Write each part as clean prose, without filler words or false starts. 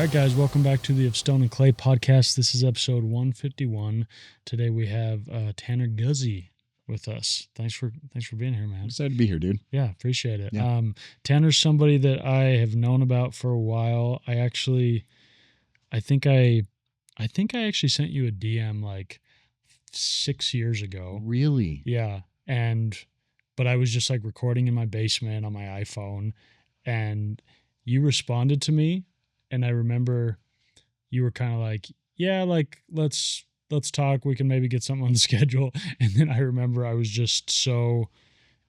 right, guys, welcome back to the Of Stone and Clay podcast. This is episode 151. Today we have Tanner Guzy with us. Thanks for being here, man. Excited to be here, dude. Yeah, appreciate it. Yeah. Tanner's somebody that I have known about for a while. I think I actually sent you a DM like 6 years ago. Really? Yeah, but I was just like recording in my basement on my iPhone, and you responded to me. And I remember you were kind of like, yeah, like, let's talk. We can maybe get something on the schedule. And then I remember I was just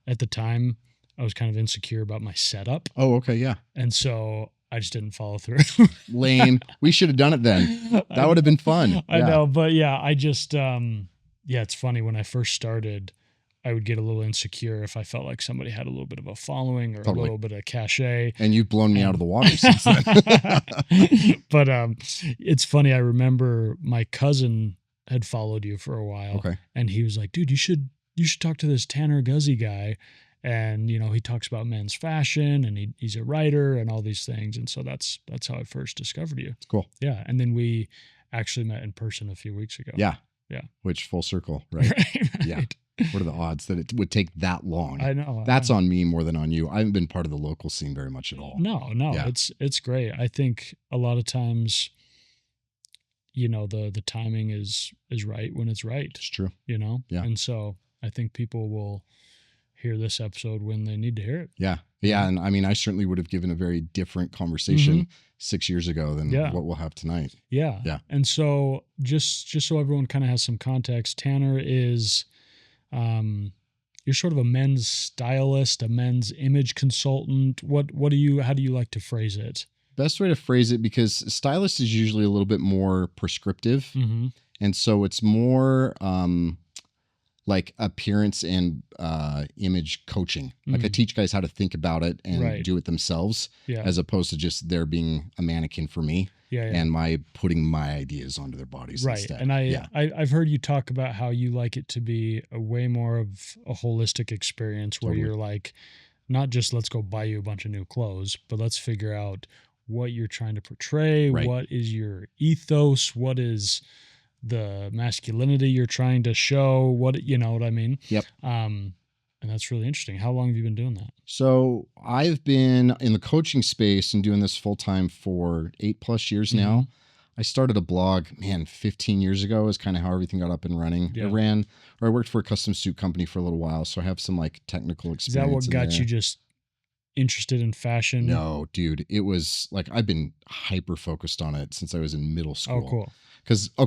at the time, I was kind of insecure about my setup. Oh, okay. Yeah. And so I just didn't follow through. Lame. We should have done it then. That would have been fun. I know. But yeah, I just, it's funny. When I first started, I would get a little insecure if I felt like somebody had a little bit of a following or a little bit of cachet. And you've blown me out of the water since then. But it's funny. I remember my cousin had followed you for a while. Okay. And he was like, dude, you should talk to this Tanner Guzy guy. And, you know, he talks about men's fashion and he's a writer and all these things. And so that's how I first discovered you. Cool. Yeah. And then we actually met in person a few weeks ago. Yeah. Yeah. Which full circle, right? Right. Yeah. What are the odds that it would take that long? I know. That's on me more than on you. I haven't been part of the local scene very much at all. No, yeah. It's great. I think a lot of times, you know, the timing is right when it's right. It's true. You know? Yeah. And so I think people will hear this episode when they need to hear it. Yeah. Yeah. And I mean, I certainly would have given a very different conversation 6 years ago than what we'll have tonight. Yeah. Yeah. And so just so everyone kind of has some context, Tanner is you're sort of a men's stylist, a men's image consultant. How do you like to phrase it? Best way to phrase it, because stylist is usually a little bit more prescriptive. Mm-hmm. And so it's more like appearance and image coaching. Like I teach guys how to think about it and do it themselves, as opposed to just there being a mannequin for me. And my putting my ideas onto their bodies instead. And I've heard you talk about how you like it to be a way more of a holistic experience where you're like, not just let's go buy you a bunch of new clothes, but let's figure out what you're trying to portray. What is your ethos? What is the masculinity you're trying to show? What, you know what I mean? Yep. And that's really interesting. How long have you been doing that? So I've been in the coaching space and doing this full time for 8+ years now. I started a blog, 15 years ago is kind of how everything got up and running. Yeah. I worked for a custom suit company for a little while. So I have some like technical experience. Is that what got you just interested in fashion? No, dude, it was like, I've been hyper focused on it since I was in middle school. Oh,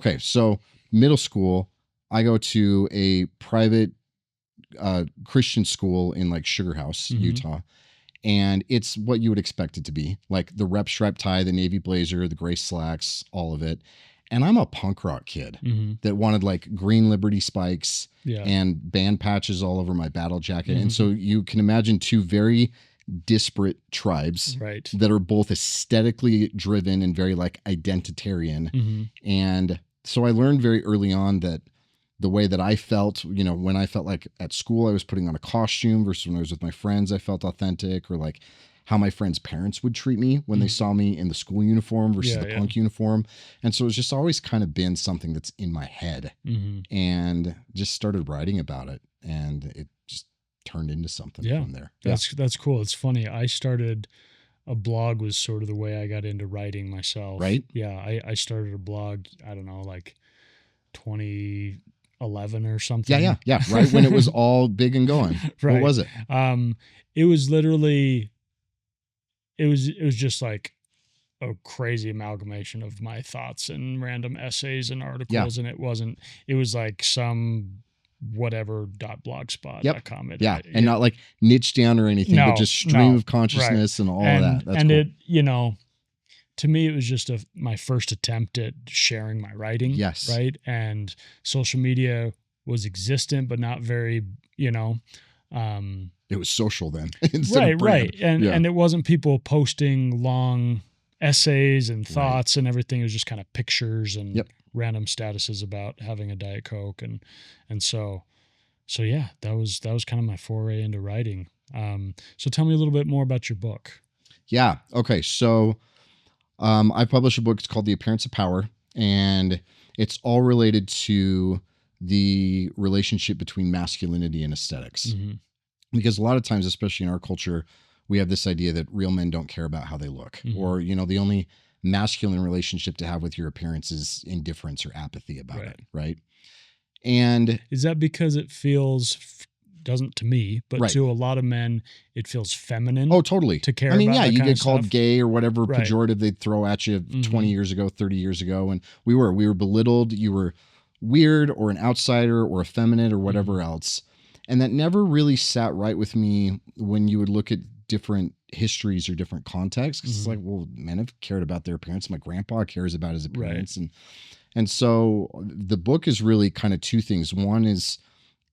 cool. So middle school, I go to a private Christian school in like Sugar House, Utah. And it's what you would expect it to be, like the rep stripe tie, the navy blazer, the gray slacks, all of it. And I'm a punk rock kid that wanted like green Liberty spikes and band patches all over my battle jacket. And so you can imagine two very disparate tribes that are both aesthetically driven and very like identitarian. And so I learned very early on that the way that I felt, you know, when I felt like at school I was putting on a costume versus when I was with my friends, I felt authentic, or like how my friends' parents would treat me when they saw me in the school uniform versus the punk uniform. And so it's just always kind of been something that's in my head, and just started writing about it, and it just turned into something from there. That's cool. It's funny. I started a blog was sort of the way I got into writing myself. Right. Yeah. I started a blog, I don't know, like 2011 or something. Yeah. Right when it was all big and going. What was it? It was literally, it was just like a crazy amalgamation of my thoughts and random essays and articles. And it was like some whatever .blogspot.com. And not like niche down or anything, but just stream of consciousness and all of that. That's and cool. It, you know, to me, it was just my first attempt at sharing my writing. Yes. Right. And social media was existent, but not very, you know, it was social then. Right. And it wasn't people posting long essays and thoughts and everything. It was just kind of pictures and random statuses about having a Diet Coke. And so yeah, that was kind of my foray into writing. So tell me a little bit more about your book. Yeah. Okay. So I published a book. It's called The Appearance of Power, and it's all related to the relationship between masculinity and aesthetics. Mm-hmm. Because a lot of times, especially in our culture, we have this idea that real men don't care about how they look, Mm-hmm. or, the only masculine relationship to have with your appearance is indifference or apathy about Right. it. Right. And is that because it feels, doesn't to me, but Right. to a lot of men, it feels feminine? Oh, totally. To care I mean, about yeah, that you kind get of called stuff? gay or whatever Right. pejorative they'd throw at you 20 Mhm. years ago, 30 years ago. And we were belittled. You were weird or an outsider or effeminate or whatever else. And that never really sat right with me when you would look at different histories or different contexts. 'Cause it's like, well, men have cared about their appearance. My grandpa cares about his appearance. And so the book is really kind of two things. One is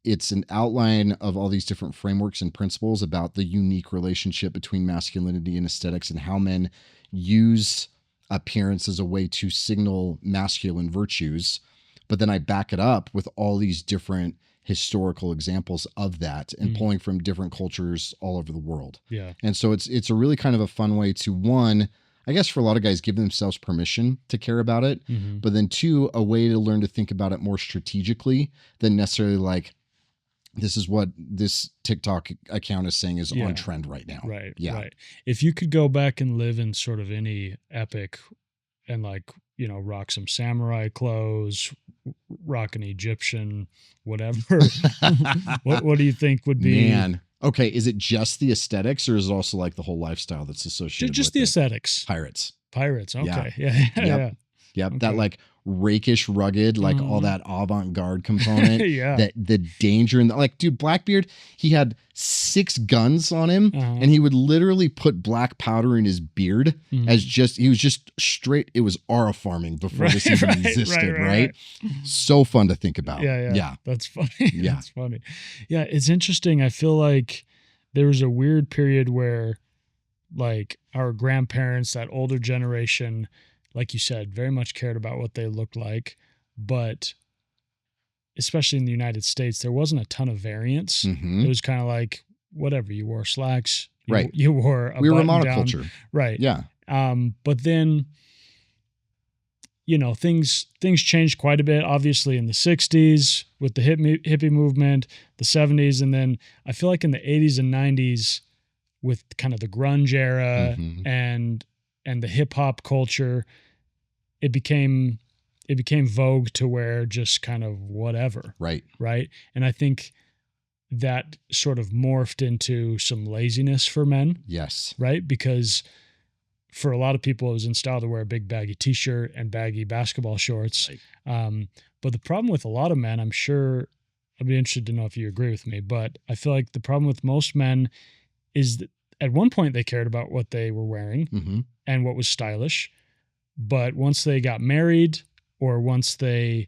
it's an outline of all these different frameworks and principles about the unique relationship between masculinity and aesthetics and how men use appearance as a way to signal masculine virtues. But then I back it up with all these different historical examples of that and pulling from different cultures all over the world. Yeah. And so it's a really kind of a fun way to, one, I guess for a lot of guys, give themselves permission to care about it. But then two, a way to learn to think about it more strategically than necessarily like, this is what this TikTok account is saying is on trend right now. Right. Yeah. Right. If you could go back and live in sort of any epic and like, rock some samurai clothes, rock an Egyptian, whatever, what do you think would be? Man. Okay. Is it just the aesthetics or is it also like the whole lifestyle that's associated Just with the it? aesthetics. Pirates. Okay. Yeah. Yeah. Yep. Okay. That like rakish, rugged, like all that avant-garde component. Yeah. That the danger and like, dude, Blackbeard, he had 6 guns on him and he would literally put black powder in his beard as he was just straight. It was aura farming before this even existed. Right. So fun to think about. Yeah. That's funny. Yeah. That's funny. Yeah. It's interesting. I feel like there was a weird period where like our grandparents, that older generation, like you said, very much cared about what they looked like, but especially in the United States, there wasn't a ton of variance. It was kind of like whatever, you wore slacks, you wore a we were a button monoculture. down, right? Yeah. But then things changed quite a bit. Obviously, in the '60s with the hippie movement, the '70s, and then I feel like in the '80s and '90s with kind of the grunge era and the hip hop culture, it became vogue to wear just kind of whatever. Right. And I think that sort of morphed into some laziness for men. Yes. Right. Because for a lot of people, it was in style to wear a big baggy t-shirt and baggy basketball shorts. Right. But the problem with a lot of men, I'm sure, I'd be interested to know if you agree with me, but I feel like the problem with most men is that at one point they cared about what they were wearing and what was stylish. But once they got married or once they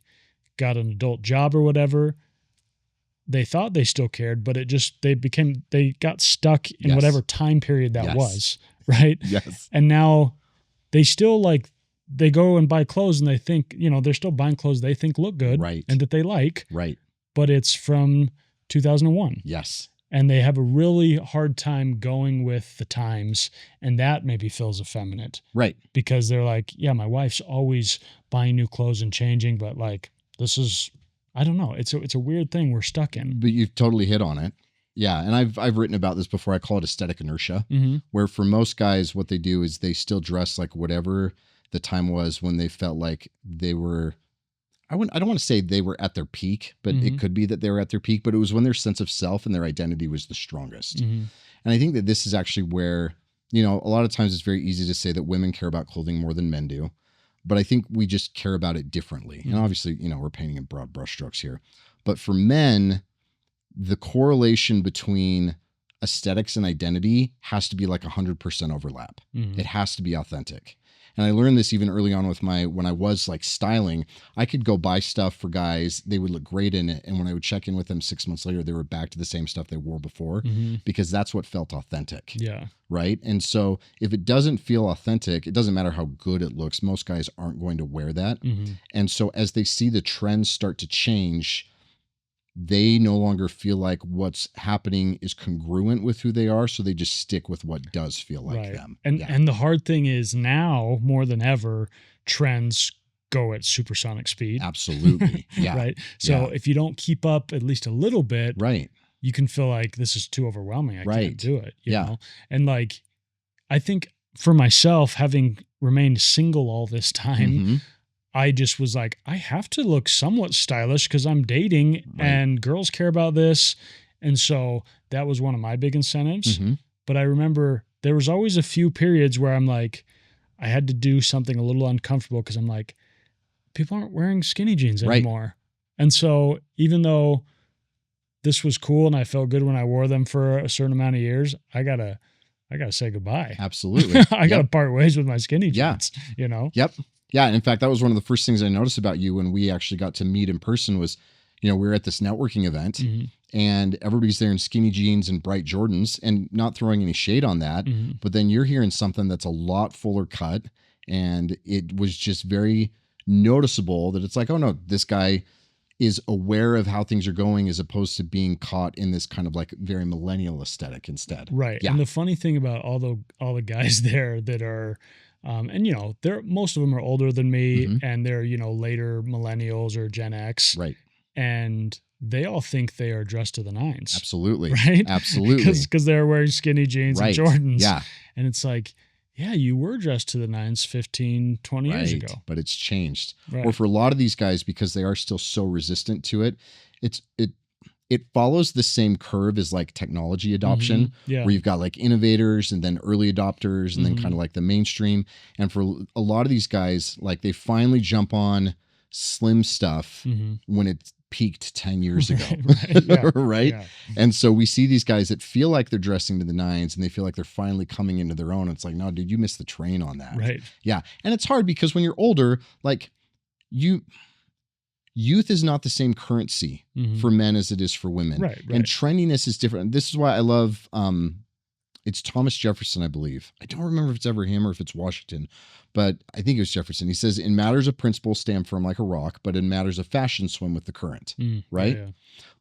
got an adult job or whatever, they thought they still cared, but they got stuck in whatever time period that was. Right. Yes. And now they still they go and buy clothes and they think, they're still buying clothes they think look good and that they like. Right. But it's from 2001. Yes. And they have a really hard time going with the times, and that maybe feels effeminate. Right. Because they're like, yeah, my wife's always buying new clothes and changing, but like, this is, I don't know. It's a weird thing we're stuck in. But you've totally hit on it. Yeah. And I've written about this before. I call it aesthetic inertia, where for most guys, what they do is they still dress like whatever the time was when they felt like they were, I don't want to say they were at their peak, but it could be that they were at their peak, but it was when their sense of self and their identity was the strongest. And I think that this is actually where, a lot of times it's very easy to say that women care about clothing more than men do, but I think we just care about it differently. And obviously, we're painting in broad brushstrokes here, but for men, the correlation between aesthetics and identity has to be like 100% overlap. It has to be authentic. And I learned this even early on with when I was like styling, I could go buy stuff for guys. They would look great in it. And when I would check in with them 6 months later, they were back to the same stuff they wore before because that's what felt authentic. Yeah. Right. And so if it doesn't feel authentic, it doesn't matter how good it looks. Most guys aren't going to wear that. And so as they see the trends start to change, they no longer feel like what's happening is congruent with who they are, so they just stick with what does feel like them. And the hard thing is now more than ever, trends go at supersonic speed. Absolutely. Yeah. Right. So if you don't keep up at least a little bit, right, you can feel like this is too overwhelming. I can't do it. You know? And like, I think for myself, having remained single all this time, I just was like, I have to look somewhat stylish because I'm dating and girls care about this. And so that was one of my big incentives. But I remember there was always a few periods where I'm like, I had to do something a little uncomfortable because I'm like, people aren't wearing skinny jeans anymore. And so even though this was cool and I felt good when I wore them for a certain amount of years, I gotta say goodbye. Absolutely. I gotta part ways with my skinny jeans, you know? Yeah. And in fact, that was one of the first things I noticed about you when we actually got to meet in person was, we were at this networking event and everybody's there in skinny jeans and bright Jordans, and not throwing any shade on that. But then you're hearing something that's a lot fuller cut. And it was just very noticeable that it's like, oh no, this guy is aware of how things are going as opposed to being caught in this kind of like very millennial aesthetic instead. Right. And the funny thing about all the guys there that are, and they're, most of them are older than me and they're, later millennials or Gen X. Right. And they all think they are dressed to the nines. Absolutely. Right. Absolutely. Because they're wearing skinny jeans and Jordans. Yeah. And it's like, yeah, you were dressed to the nines 15, 20 years ago. But it's changed. Right. Or for a lot of these guys, because they are still so resistant to it, it follows the same curve as like technology adoption, where you've got like innovators and then early adopters and then kind of like the mainstream. And for a lot of these guys, like they finally jump on slim stuff when it peaked 10 years ago. Right. Yeah. And so we see these guys that feel like they're dressing to the nines and they feel like they're finally coming into their own. It's like, no, dude, you missed the train on that. Right. Yeah. And it's hard because when you're older, like youth is not the same currency for men as it is for women. Right. And trendiness is different. This is why I love, it's Thomas Jefferson, I believe. I don't remember if it's ever him or if it's Washington, but I think it was Jefferson. He says, in matters of principle, stand firm like a rock, but in matters of fashion, swim with the current. Right. Yeah.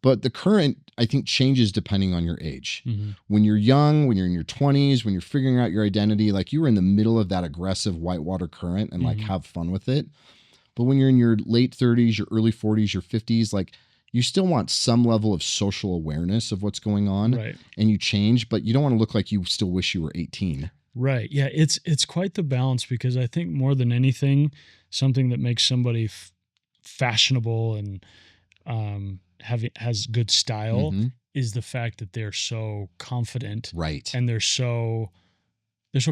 But the current, I think, changes depending on your age. When you're young, when you're in your 20s, when you're figuring out your identity, like you were in the middle of that aggressive whitewater current and like have fun with it. But when you're in your late 30s, your early 40s, your 50s, like you still want some level of social awareness of what's going on. Right. And you change, but you don't want to look like you still wish you were 18. Right. Yeah. It's quite the balance, because I think more than anything, something that makes somebody fashionable and has good style is the fact that they're so confident. Right. And they're so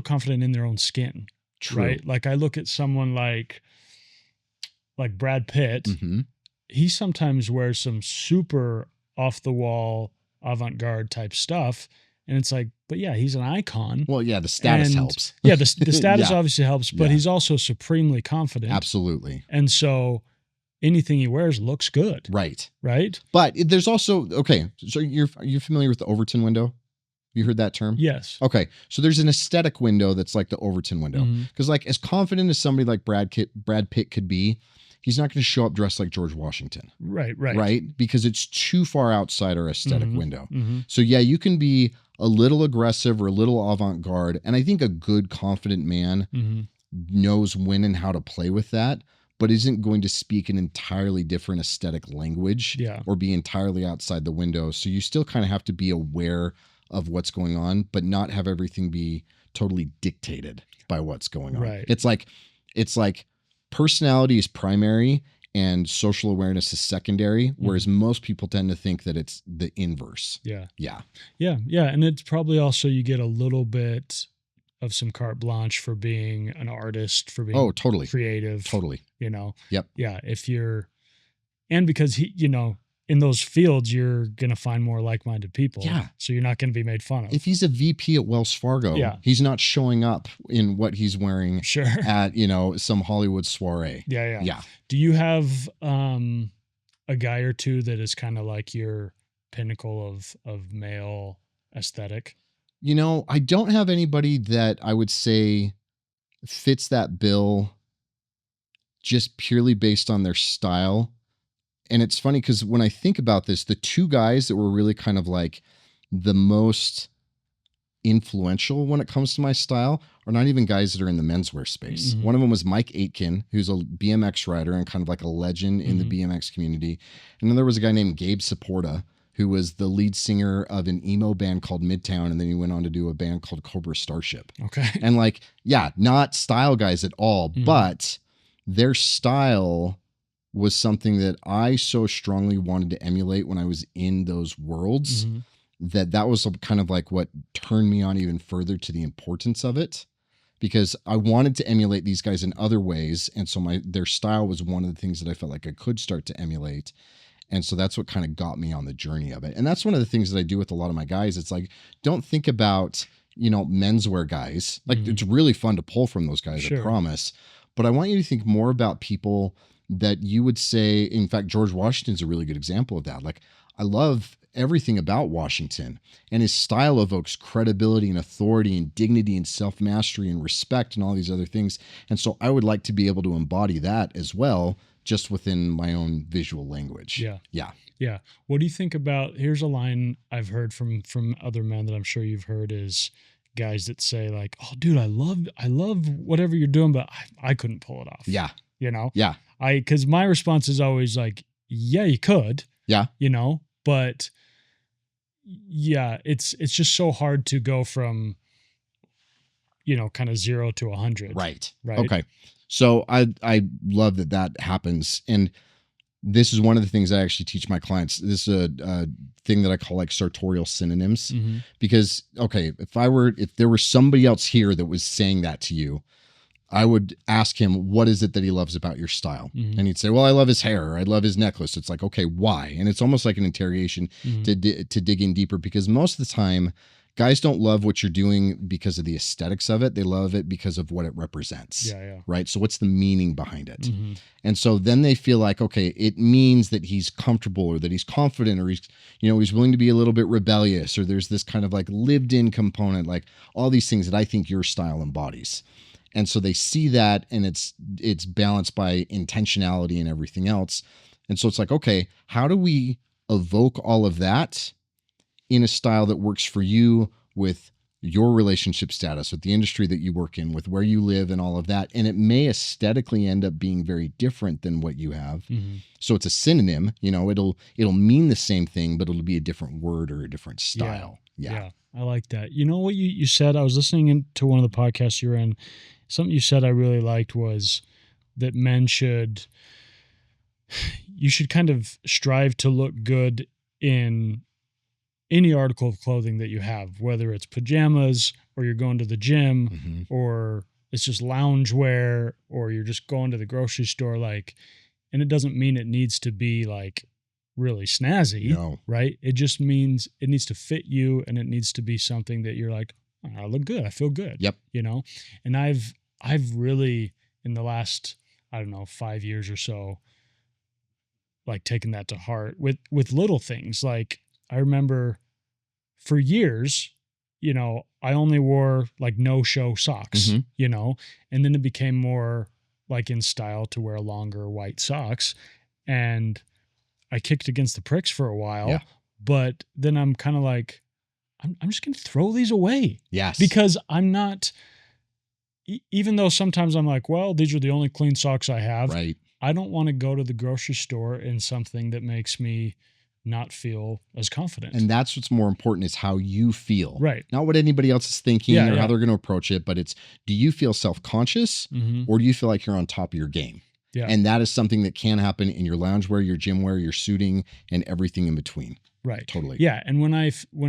confident in their own skin. True. Right. Like I look at someone like Brad Pitt. He sometimes wears some super off the wall avant-garde type stuff. And it's like, but yeah, he's an icon. Well, yeah, the status helps. Yeah, the status obviously helps, but he's also supremely confident. Absolutely. And so anything he wears looks good. Right. Right. But there's also, okay, so you're familiar with the Overton window? You heard that term? Yes. Okay. So there's an aesthetic window that's like the Overton window. Because like as confident as somebody like Brad Pitt could be, he's not going to show up dressed like George Washington. Right. Right? Because it's too far outside our aesthetic window. So yeah, you can be a little aggressive or a little avant-garde. And I think a good, confident man knows when and how to play with that, but isn't going to speak an entirely different aesthetic language or be entirely outside the window. So you still kind of have to be aware of what's going on, but not have everything be totally dictated by what's going on. Right. It's like personality is primary and social awareness is secondary, whereas most people tend to think that it's the inverse. Yeah. Yeah. Yeah. Yeah. And it's probably also, you get a little bit of some carte blanche for being an artist, for being totally creative. Totally. Yep. Yeah. And because in those fields, you're going to find more like-minded people. Yeah. So you're not going to be made fun of. If he's a VP at Wells Fargo, he's not showing up in what he's wearing at, some Hollywood soiree. Yeah. Do you have a guy or two that is kind of like your pinnacle of male aesthetic? I don't have anybody that I would say fits that bill just purely based on their style And it's funny because when I think about this, the two guys that were really kind of like the most influential when it comes to my style are not even guys that are in the menswear space. Mhm. One of them was Mike Aitken, who's a BMX rider and kind of like a legend in the Mhm. BMX community. And then there was a guy named Gabe Saporta, who was the lead singer of an emo band called Midtown. And then he went on to do a band called Cobra Starship. Okay. And like, yeah, not style guys at all, Mhm. but their style was something that I so strongly wanted to emulate when I was in those worlds. Mhm. That was kind of like what turned me on even further to the importance of it, because I wanted to emulate these guys in other ways. And so their style was one of the things that I felt like I could start to emulate. And so that's what kind of got me on the journey of it. And that's one of the things that I do with a lot of my guys. It's like, don't think about, menswear guys. Like it's really fun to pull from those guys, Sure. I promise. But I want you to think more about people that you would say, in fact, George Washington's a really good example of that. Like, I love everything about Washington, and his style evokes credibility and authority and dignity and self-mastery and respect and all these other things. And so I would like to be able to embody that as well, just within my own visual language. Yeah. Yeah. Yeah. What do you think about, here's a line I've heard from other men that I'm sure you've heard, is guys that say like, "Oh dude, I love whatever you're doing, but I couldn't pull it off." Yeah. Yeah. Cuz my response is always like, "Yeah, you could." Yeah. But yeah, it's just so hard to go from kind of 0 to 100. Right. Right. Okay. So I love that happens. And this is one of the things I actually teach my clients. This is a thing that I call like sartorial synonyms, because, okay, if there were somebody else here that was saying that to you, I would ask him, what is it that he loves about your style? And he'd say, well, I love his hair, or I love his necklace. It's like, okay, why? And it's almost like an interrogation to dig in deeper, because most of the time guys don't love what you're doing because of the aesthetics of it. They love it because of what it represents. Yeah. Right. So what's the meaning behind it? And so then they feel like, okay, it means that he's comfortable, or that he's confident, or he's willing to be a little bit rebellious, or there's this kind of like lived in component, like all these things that I think your style embodies. And so they see that, and it's balanced by intentionality and everything else. And so it's like, okay, how do we evoke all of that in a style that works for you, with your relationship status, with the industry that you work in, with where you live and all of that? And it may aesthetically end up being very different than what you have. So it's a synonym, it'll mean the same thing, but it'll be a different word or a different style. Yeah. I like that. You know what you said? I was listening to one of the podcasts you were in. Something you said I really liked was that you should kind of strive to look good in any article of clothing that you have, whether it's pajamas, or you're going to the gym, or it's just lounge wear, or you're just going to the grocery store. Like, and it doesn't mean it needs to be like really snazzy, No. right? It just means it needs to fit you, and it needs to be something that you're like, oh, I look good, I feel good. Yep. And I've really, in the last, I don't know, 5 years or so, like taken that to heart with little things. Like, I remember for years, I only wore like no-show socks, and then it became more like in style to wear longer white socks, and I kicked against the pricks for a while, but then I'm kind of like, I'm just going to throw these away. Yes. Because I'm not, even though sometimes I'm like, well, these are the only clean socks I have. Right. I don't want to go to the grocery store in something that makes me not feel as confident. And that's what's more important, is how you feel. Right. Not what anybody else is thinking or Yeah. how they're going to approach it, but it's, do you feel self-conscious, or do you feel like you're on top of your game? Yeah. And that is something that can happen in your loungewear, your gym wear, your suiting, and everything in between. Right. Totally. Yeah. And when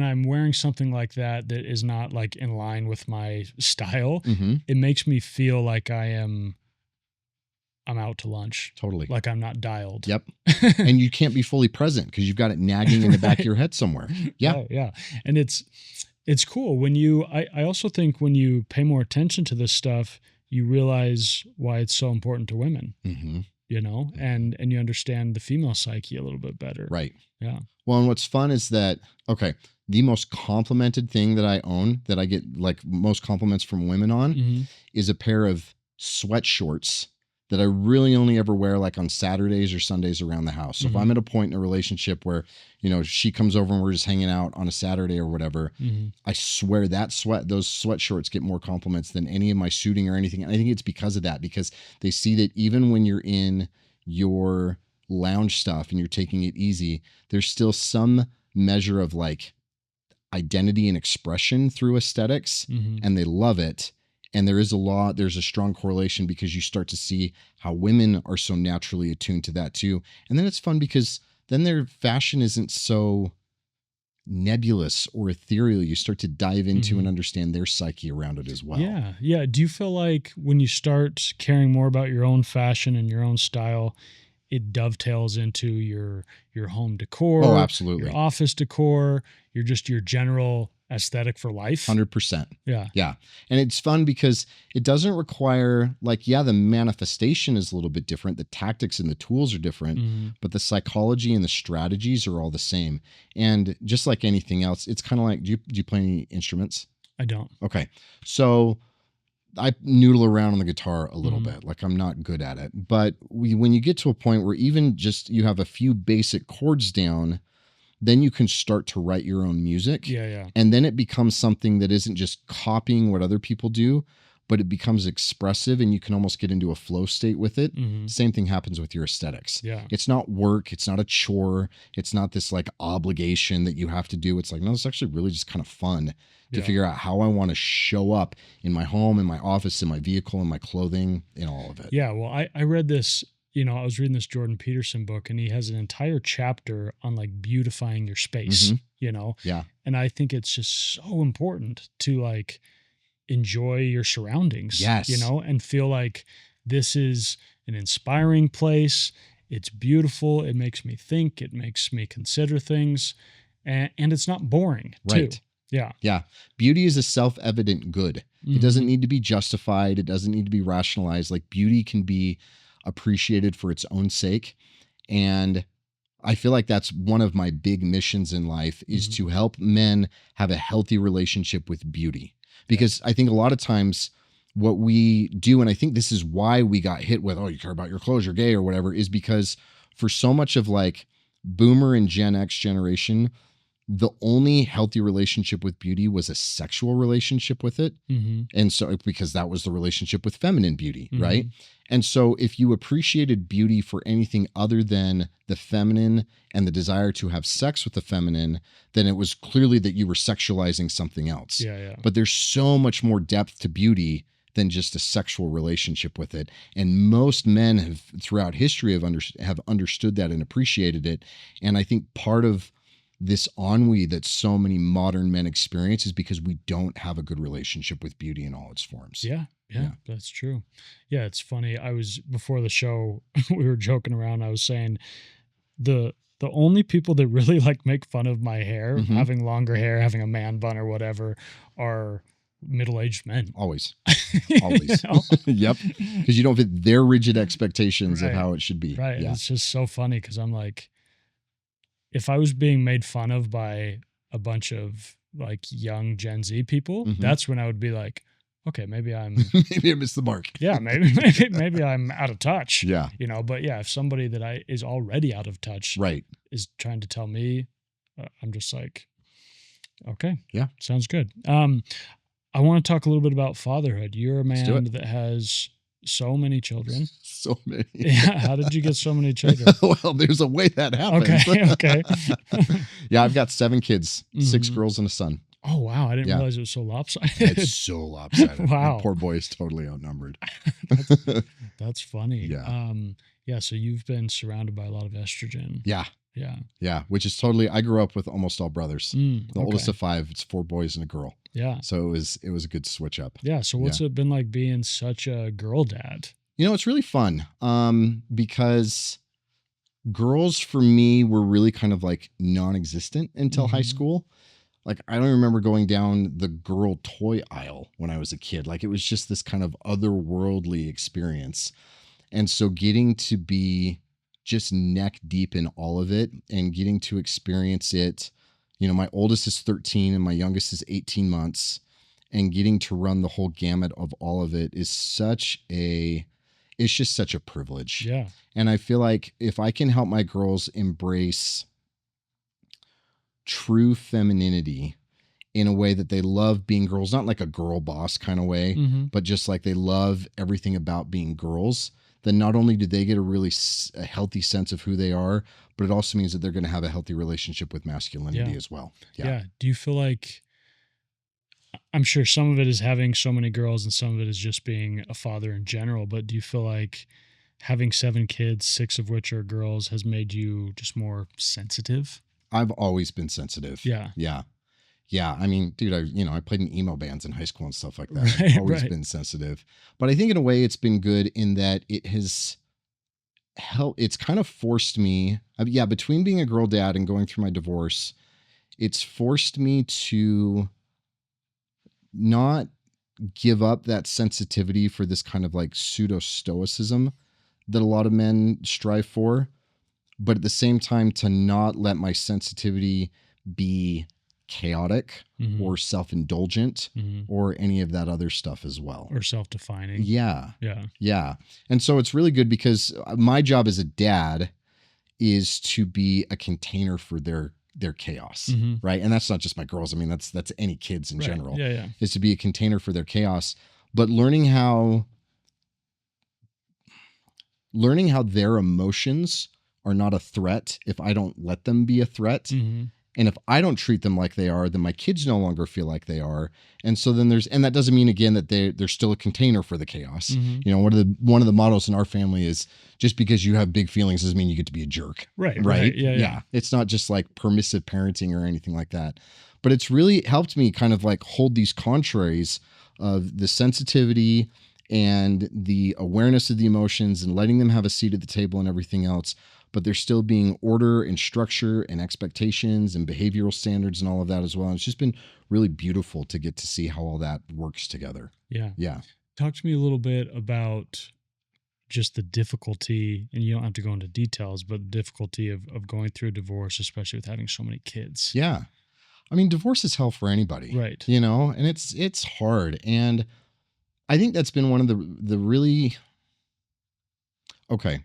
I'm wearing something like that is not like in line with my style, it makes me feel like I'm out to lunch. Totally. Like I'm not dialed. Yep. And you can't be fully present because you've got it nagging in the back of your head somewhere. Yeah. Yeah. And it's cool when I also think when you pay more attention to this stuff, you realize why it's so important to women, and you understand the female psyche a little bit better. Right. Yeah. Well, and what's fun is that, okay, the most complimented thing that I own, that I get like most compliments from women on, is a pair of sweat shorts that I really only ever wear like on Saturdays or Sundays around the house. So if I'm at a point in a relationship where, she comes over and we're just hanging out on a Saturday or whatever, I swear those sweatshorts get more compliments than any of my suiting or anything. And I think it's because of that, because they see that even when you're in your lounge stuff and you're taking it easy, there's still some measure of like identity and expression through aesthetics, and they love it. And there's a strong correlation, because you start to see how women are so naturally attuned to that too. And then it's fun because then their fashion isn't so nebulous or ethereal. You start to dive into and understand their psyche around it as well. Yeah. Yeah. Do you feel like when you start caring more about your own fashion and your own style, it dovetails into your home decor? Oh, absolutely. Your office decor, your general aesthetic for life? 100%. Yeah. Yeah. And it's fun because it doesn't require the manifestation is a little bit different. The tactics and the tools are different, but the psychology and the strategies are all the same. And just like anything else, it's kind of like, do you play any instruments? I don't. Okay. So I noodle around on the guitar a little bit. Like, I'm not good at it, but when you get to a point where even just you have a few basic chords down, then you can start to write your own music. Yeah. And then it becomes something that isn't just copying what other people do, but it becomes expressive, and you can almost get into a flow state with it. Same thing happens with your aesthetics. Yeah. It's not work. It's not a chore. It's not this like obligation that you have to do. It's like, no, it's actually really just kind of fun to figure out how I want to show up in my home, in my office, in my vehicle, in my clothing, in all of it. Yeah. Well, I read this, I was reading this Jordan Peterson book, and he has an entire chapter on like beautifying your space, Yeah. And I think it's just so important to like enjoy your surroundings, Yes. And feel like this is an inspiring place. It's beautiful. It makes me think. It makes me consider things, and it's not boring too. Right. Yeah. Yeah. Beauty is a self-evident good. It doesn't need to be justified. It doesn't need to be rationalized. Like, beauty can be appreciated for its own sake. And I feel like that's one of my big missions in life, is to help men have a healthy relationship with beauty. Because I think a lot of times what we do, and I think this is why we got hit with, oh, you care about your clothes, you're gay or whatever, is because for so much of like Boomer and Gen X generation, the only healthy relationship with beauty was a sexual relationship with it. And so, because that was the relationship with feminine beauty, right? And so if you appreciated beauty for anything other than the feminine and the desire to have sex with the feminine, then it was clearly that you were sexualizing something else. Yeah. But there's so much more depth to beauty than just a sexual relationship with it. And most men have throughout history have understood that and appreciated it. And I think part of this ennui that so many modern men experience is because we don't have a good relationship with beauty in all its forms. Yeah, that's true. Yeah, it's funny. Before the show, we were joking around. I was saying the only people that really like make fun of my hair, having longer hair, having a man bun or whatever, are middle-aged men. Always. Yep. Because you don't fit their rigid expectations of how it should be. Right. Yeah. It's just so funny because I'm like, if I was being made fun of by a bunch of like young Gen Z people, that's when I would be like, okay, maybe I missed the mark. Yeah, maybe I'm out of touch. Yeah. But yeah, if somebody that is already out of touch, right, is trying to tell me, I'm just like, okay, yeah, sounds good. I want to talk a little bit about fatherhood. You're a man that has so many children. So many. Yeah. How did you get so many children? Well, there's a way that happens. Okay. Yeah, I've got 7 kids, 6 girls and a son. Oh, wow. I didn't realize it was so lopsided. It's so lopsided. Wow. My poor boy is totally outnumbered. That's funny. Yeah. Yeah. So you've been surrounded by a lot of estrogen. Yeah. Yeah. Yeah. Which is I grew up with almost all brothers. The oldest of 5, it's 4 boys and a girl. Yeah. So it was a good switch up. Yeah. So what's it been like being such a girl dad? It's really fun. Because girls for me were really kind of like non-existent until high school. Like, I don't remember going down the girl toy aisle when I was a kid. Like, it was just this kind of otherworldly experience. And so getting to be just neck deep in all of it and getting to experience it, my oldest is 13 and my youngest is 18 months, and getting to run the whole gamut of all of it is it's it's just such a privilege. Yeah. And I feel like if I can help my girls embrace true femininity in a way that they love being girls, not like a girl boss kind of way, but just like they love everything about being girls, then not only do they get a healthy sense of who they are, but it also means that they're going to have a healthy relationship with masculinity as well. Yeah. Do you feel like, I'm sure some of it is having so many girls and some of it is just being a father in general, but do you feel like having 7 kids, 6 of which are girls, has made you just more sensitive? I've always been sensitive. Yeah. Yeah. Yeah. I mean, dude, I played in emo bands in high school and stuff like that. Right, I've always been sensitive. But I think in a way it's been good in that it has helped. It's kind of forced me. Between being a girl dad and going through my divorce, it's forced me to not give up that sensitivity for this kind of like pseudo stoicism that a lot of men strive for, but at the same time to not let my sensitivity be chaotic or self-indulgent or any of that other stuff as well. Or self-defining. Yeah. Yeah. Yeah. And so it's really good because my job as a dad is to be a container for their chaos, right? And that's not just my girls. I mean, that's any kids in general. Yeah. Is to be a container for their chaos, but learning how their emotions are not a threat if I don't let them be a threat. And if I don't treat them like they are, then my kids no longer feel like they are. And so then and that doesn't mean again that they're still a container for the chaos. You know, one of the mottos in our family is just because you have big feelings doesn't mean you get to be a jerk. Right. Yeah. It's not just like permissive parenting or anything like that, but it's really helped me kind of like hold these contraries of the sensitivity and the awareness of the emotions and letting them have a seat at the table and everything else. But there's still being order and structure and expectations and behavioral standards and all of that as well. And it's just been really beautiful to get to see how all that works together. Yeah. Yeah. Talk to me a little bit about just the difficulty, and you don't have to go into details, but the difficulty of going through a divorce, especially with having so many kids. Yeah. I mean, divorce is hell for anybody. Right. You know, and it's hard. And I think that's been one of the really, okay.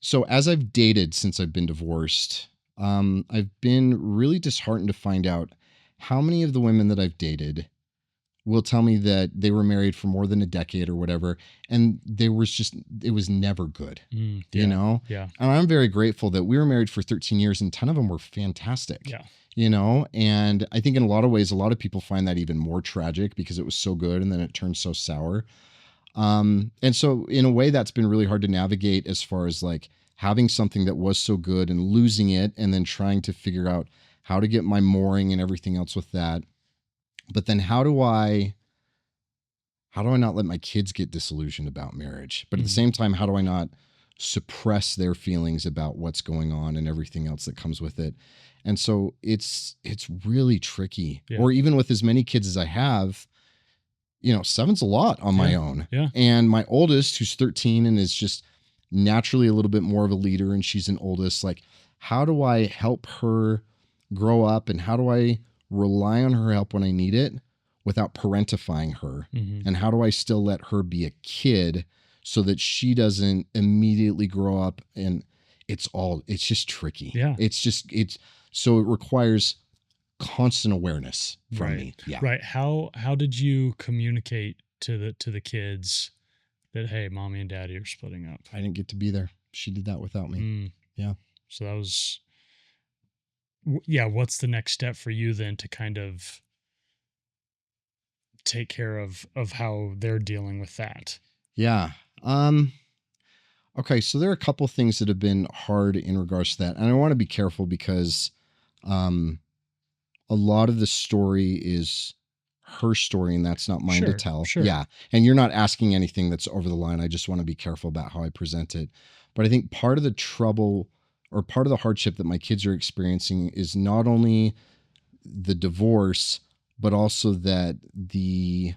So as I've dated since I've been divorced, I've been really disheartened to find out how many of the women that I've dated will tell me that they were married for more than a decade or whatever, and it was never good, you know? Yeah. And I'm very grateful that we were married for 13 years and 10 of them were fantastic. Yeah. You know, and I think in a lot of ways, a lot of people find that even more tragic because it was so good and then it turned so sour. And so in a way that's been really hard to navigate as far as like having something that was so good and losing it and then trying to figure out how to get my mooring and everything else with that. But then how do I not let my kids get disillusioned about marriage? But at the same time, how do I not suppress their feelings about what's going on and everything else that comes with it? And so it's really tricky. Yeah. Or even with as many kids as I have, you know, 7's a lot on my own. Yeah. And my oldest, who's 13 and is just naturally a little bit more of a leader, and she's an oldest, like, how do I help her grow up and how do I rely on her help when I need it without parentifying her? And how do I still let her be a kid so that she doesn't immediately grow up and it's just tricky. Yeah. So it requires constant awareness from me. Yeah. Right. How did you communicate to the kids that, hey, mommy and daddy are splitting up? I didn't get to be there. She did that without me. Yeah. So that was, what's the next step for you then to kind of take care of how they're dealing with that? Yeah. Okay. So there are a couple things that have been hard in regards to that. And I want to be careful because, a lot of the story is her story and that's not mine to tell. Sure. Yeah. And you're not asking anything that's over the line. I just want to be careful about how I present it. But I think part of the trouble or part of the hardship that my kids are experiencing is not only the divorce, but also that the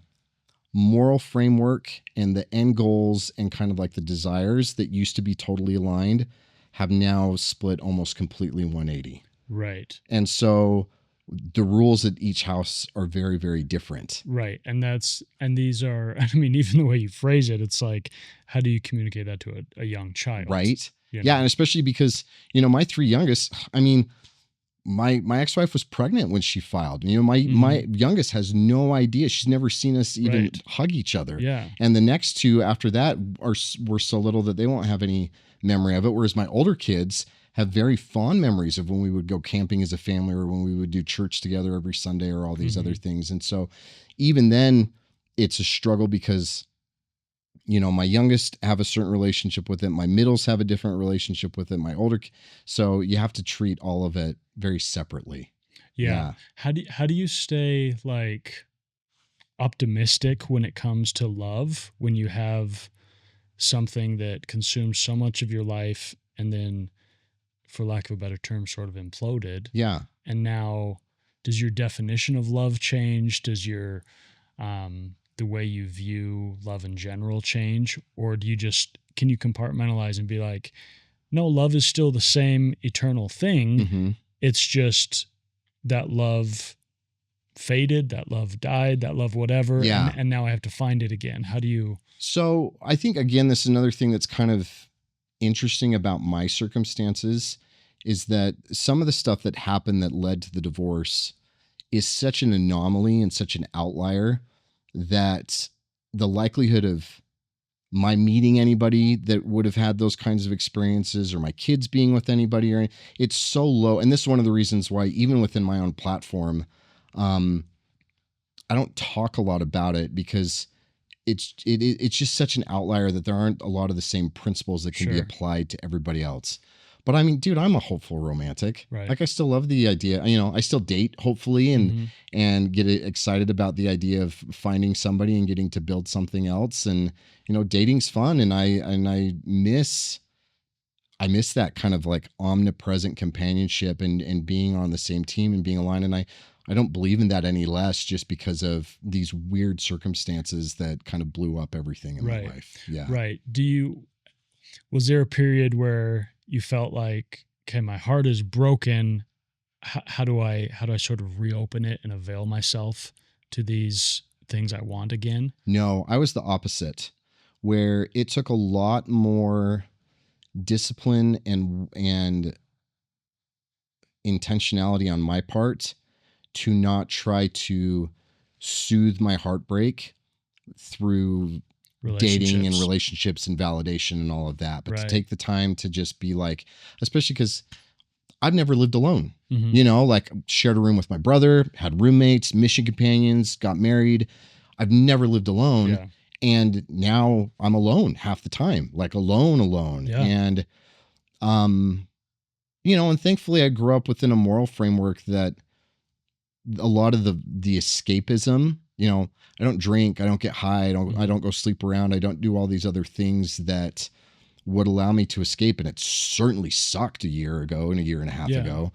moral framework and the end goals and kind of like the desires that used to be totally aligned have now split almost completely 180. Right. And so the rules at each house are very, very different. Right. And these are, I mean, even the way you phrase it, it's like, how do you communicate that to a young child? Right. You Yeah. know? And especially because, my three youngest, I mean, my ex-wife was pregnant when she filed. My youngest has no idea. She's never seen us even Right. hug each other. Yeah. And the next two after that were so little that they won't have any memory of it. Whereas my older kids have very fond memories of when we would go camping as a family, or when we would do church together every Sunday, or all these other things. And so even then it's a struggle because, my youngest have a certain relationship with it. My middles have a different relationship with it. My older, so you have to treat all of it very separately. Yeah. How do you stay like optimistic when it comes to love when you have something that consumes so much of your life and then, for lack of a better term, sort of imploded? Yeah. And now, does your definition of love change? Does your the way you view love in general change? Or can you compartmentalize and be like, no, love is still the same eternal thing. Mm-hmm. It's just that love faded, that love died, that love whatever, Yeah. and now I have to find it again. How do you? So I think, again, this is another thing that's kind of interesting about my circumstances, is that some of the stuff that happened that led to the divorce is such an anomaly and such an outlier that the likelihood of my meeting anybody that would have had those kinds of experiences, or my kids being with anybody, it's so low. And this is one of the reasons why, even within my own platform, I don't talk a lot about it, because it's just such an outlier that there aren't a lot of the same principles that can be Sure. applied to everybody else. But I mean, dude, I'm a hopeful romantic. Right. Like, I still love the idea. I still date, hopefully, and get excited about the idea of finding somebody and getting to build something else. And dating's fun, and I miss that kind of like omnipresent companionship, and being on the same team and being aligned. And I don't believe in that any less, just because of these weird circumstances that kind of blew up everything in my life. Yeah. Right. Was there a period where you felt like, okay, my heart is broken. How do I sort of reopen it and avail myself to these things I want again? No, I was the opposite, where it took a lot more discipline and intentionality on my part to not try to soothe my heartbreak through dating and relationships and validation and all of that, but to take the time to just be like, especially because I've never lived alone. Like, shared a room with my brother, had roommates, mission companions, got married. I've never lived alone. Yeah. And now I'm alone half the time, like alone. Yeah. And, and thankfully I grew up within a moral framework that a lot of the escapism, I don't drink, I don't get high, I don't go sleep around, I don't do all these other things that would allow me to escape. And it certainly sucked a year ago and a year and a half ago,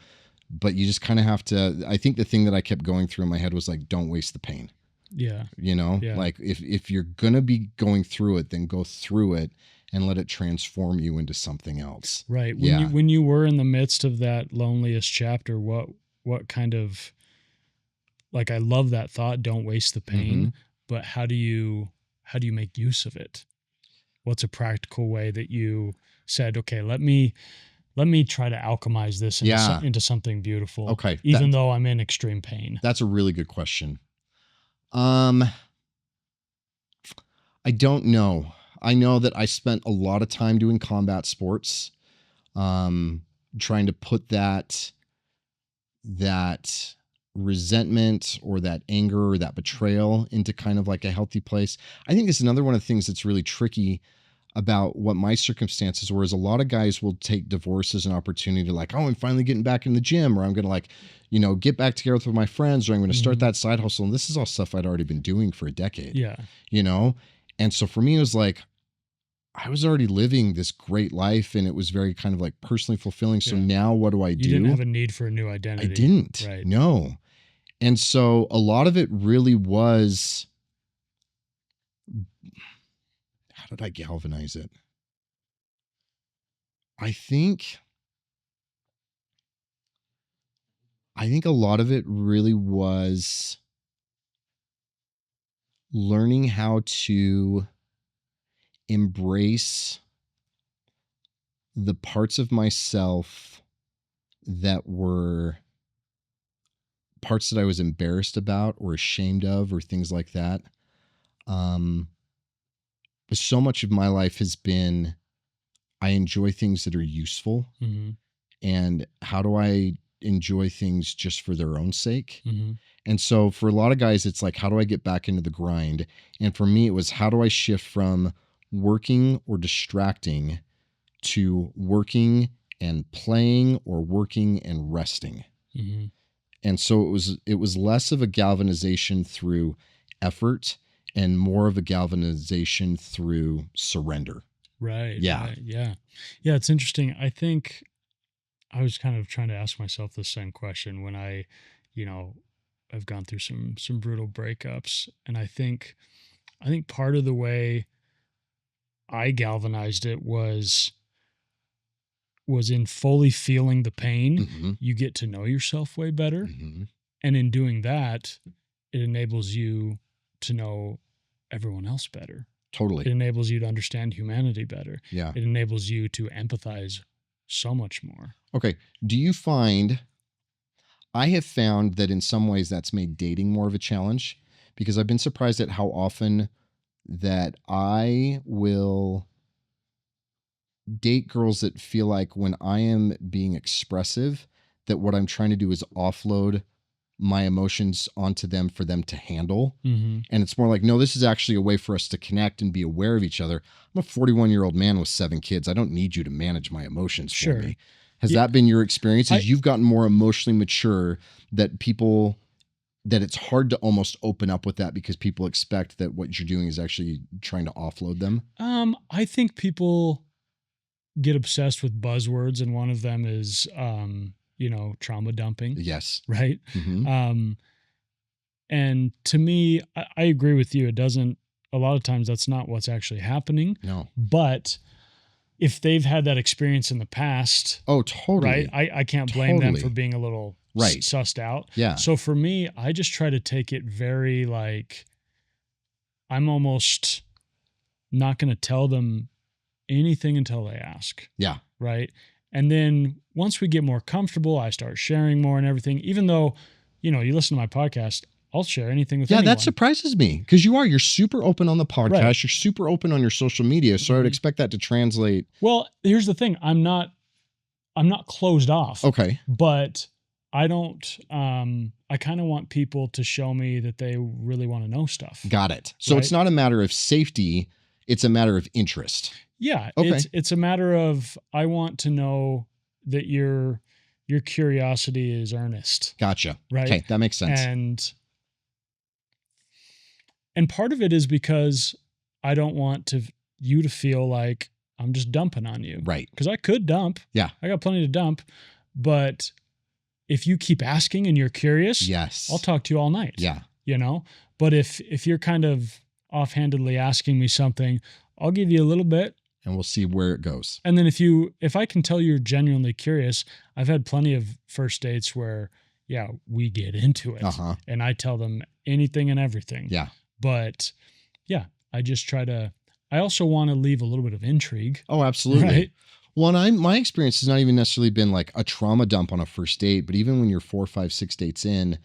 but you just kind of have to, I think the thing that I kept going through in my head was like, don't waste the pain. Yeah. Like, if you're going to be going through it, then go through it and let it transform you into something else. Right. When you were in the midst of that loneliest chapter, what kind of, like, I love that thought, don't waste the pain, but how do you make use of it? What's a practical way that you said, okay, let me try to alchemize this into something beautiful. Okay. Even though I'm in extreme pain. That's a really good question. I don't know. I know that I spent a lot of time doing combat sports, trying to put that resentment or that anger or that betrayal into kind of like a healthy place. I think this is another one of the things that's really tricky about what my circumstances were, is a lot of guys will take divorce as an opportunity to like, oh, I'm finally getting back in the gym, or I'm going to like, get back together with my friends, or I'm going to start that side hustle. And this is all stuff I'd already been doing for a decade. Yeah. And so for me, it was like, I was already living this great life, and it was very kind of like personally fulfilling. So now what do I do? You didn't have a need for a new identity. I didn't. Right. No. And so a lot of it really was, how did I galvanize it? I think I think a lot of it really was learning how to embrace the parts of myself that were parts that I was embarrassed about or ashamed of or things like that. But so much of my life has been, I enjoy things that are useful. Mm-hmm. And how do I enjoy things just for their own sake? Mm-hmm. And so for a lot of guys, it's like, how do I get back into the grind? And for me, it was, how do I shift from working or distracting to working and playing or working and resting? Mm-hmm. And so it was less of a galvanization through effort and more of a galvanization through surrender. Right. Yeah. Right. Yeah. Yeah. It's interesting. I think I was kind of trying to ask myself the same question when you know, I've gone through some brutal breakups, and I think part of the way I galvanized it was in fully feeling the pain. Mm-hmm. You get to know yourself way better, Mm-hmm. and in doing that, it enables you to know everyone else better. Totally. It enables you to understand humanity better. Yeah. It enables you to empathize so much more. Okay. Do you find, I have found that in some ways that's made dating more of a challenge, because I've been surprised at how often that I will date girls that feel like when I am being expressive, that what I'm trying to do is offload my emotions onto them for them to handle. Mm-hmm. And it's more like, no, this is actually a way for us to connect and be aware of each other. I'm a 41-year-old man with 7 kids. I don't need you to manage my emotions Sure. for me. Has that been your experience? You've gotten more emotionally mature, that it's hard to almost open up with that because people expect that what you're doing is actually trying to offload them? I think people get obsessed with buzzwords, and one of them is, trauma dumping. Yes. Right. Mm-hmm. And to me, I agree with you. It doesn't, a lot of times that's not what's actually happening. No. But if they've had that experience in the past, oh, totally. Right, I can't blame them for being a little right. Sussed out. Yeah. So for me, I just try to take it very like, I'm almost not going to tell them anything until they ask. Yeah. Right. And then once we get more comfortable, I start sharing more and everything. Even though, you listen to my podcast, I'll share anything with anyone. That surprises me, because you're super open on the podcast. Right. You're super open on your social media. So I would expect that to translate. Well, here's the thing. I'm not closed off. Okay. But I don't, I kind of want people to show me that they really want to know stuff. Got it. So It's not a matter of safety. It's a matter of interest. Yeah. Okay. It's a matter of, I want to know that your curiosity is earnest. Gotcha. Right. Okay. That makes sense. And part of it is because I don't want you to feel like I'm just dumping on you. Right. Because I could dump. Yeah. I got plenty to dump. But if you keep asking and you're curious, yes, I'll talk to you all night. Yeah. But if you're kind of offhandedly asking me something, I'll give you a little bit. And we'll see where it goes. And then if I can tell you're genuinely curious, I've had plenty of first dates where, yeah, we get into it. Uh-huh. And I tell them anything and everything. Yeah. But yeah, I just I also want to leave a little bit of intrigue. Oh, absolutely. Right? Well, my experience has not even necessarily been like a trauma dump on a first date, but even when you're 4, 5, 6 dates in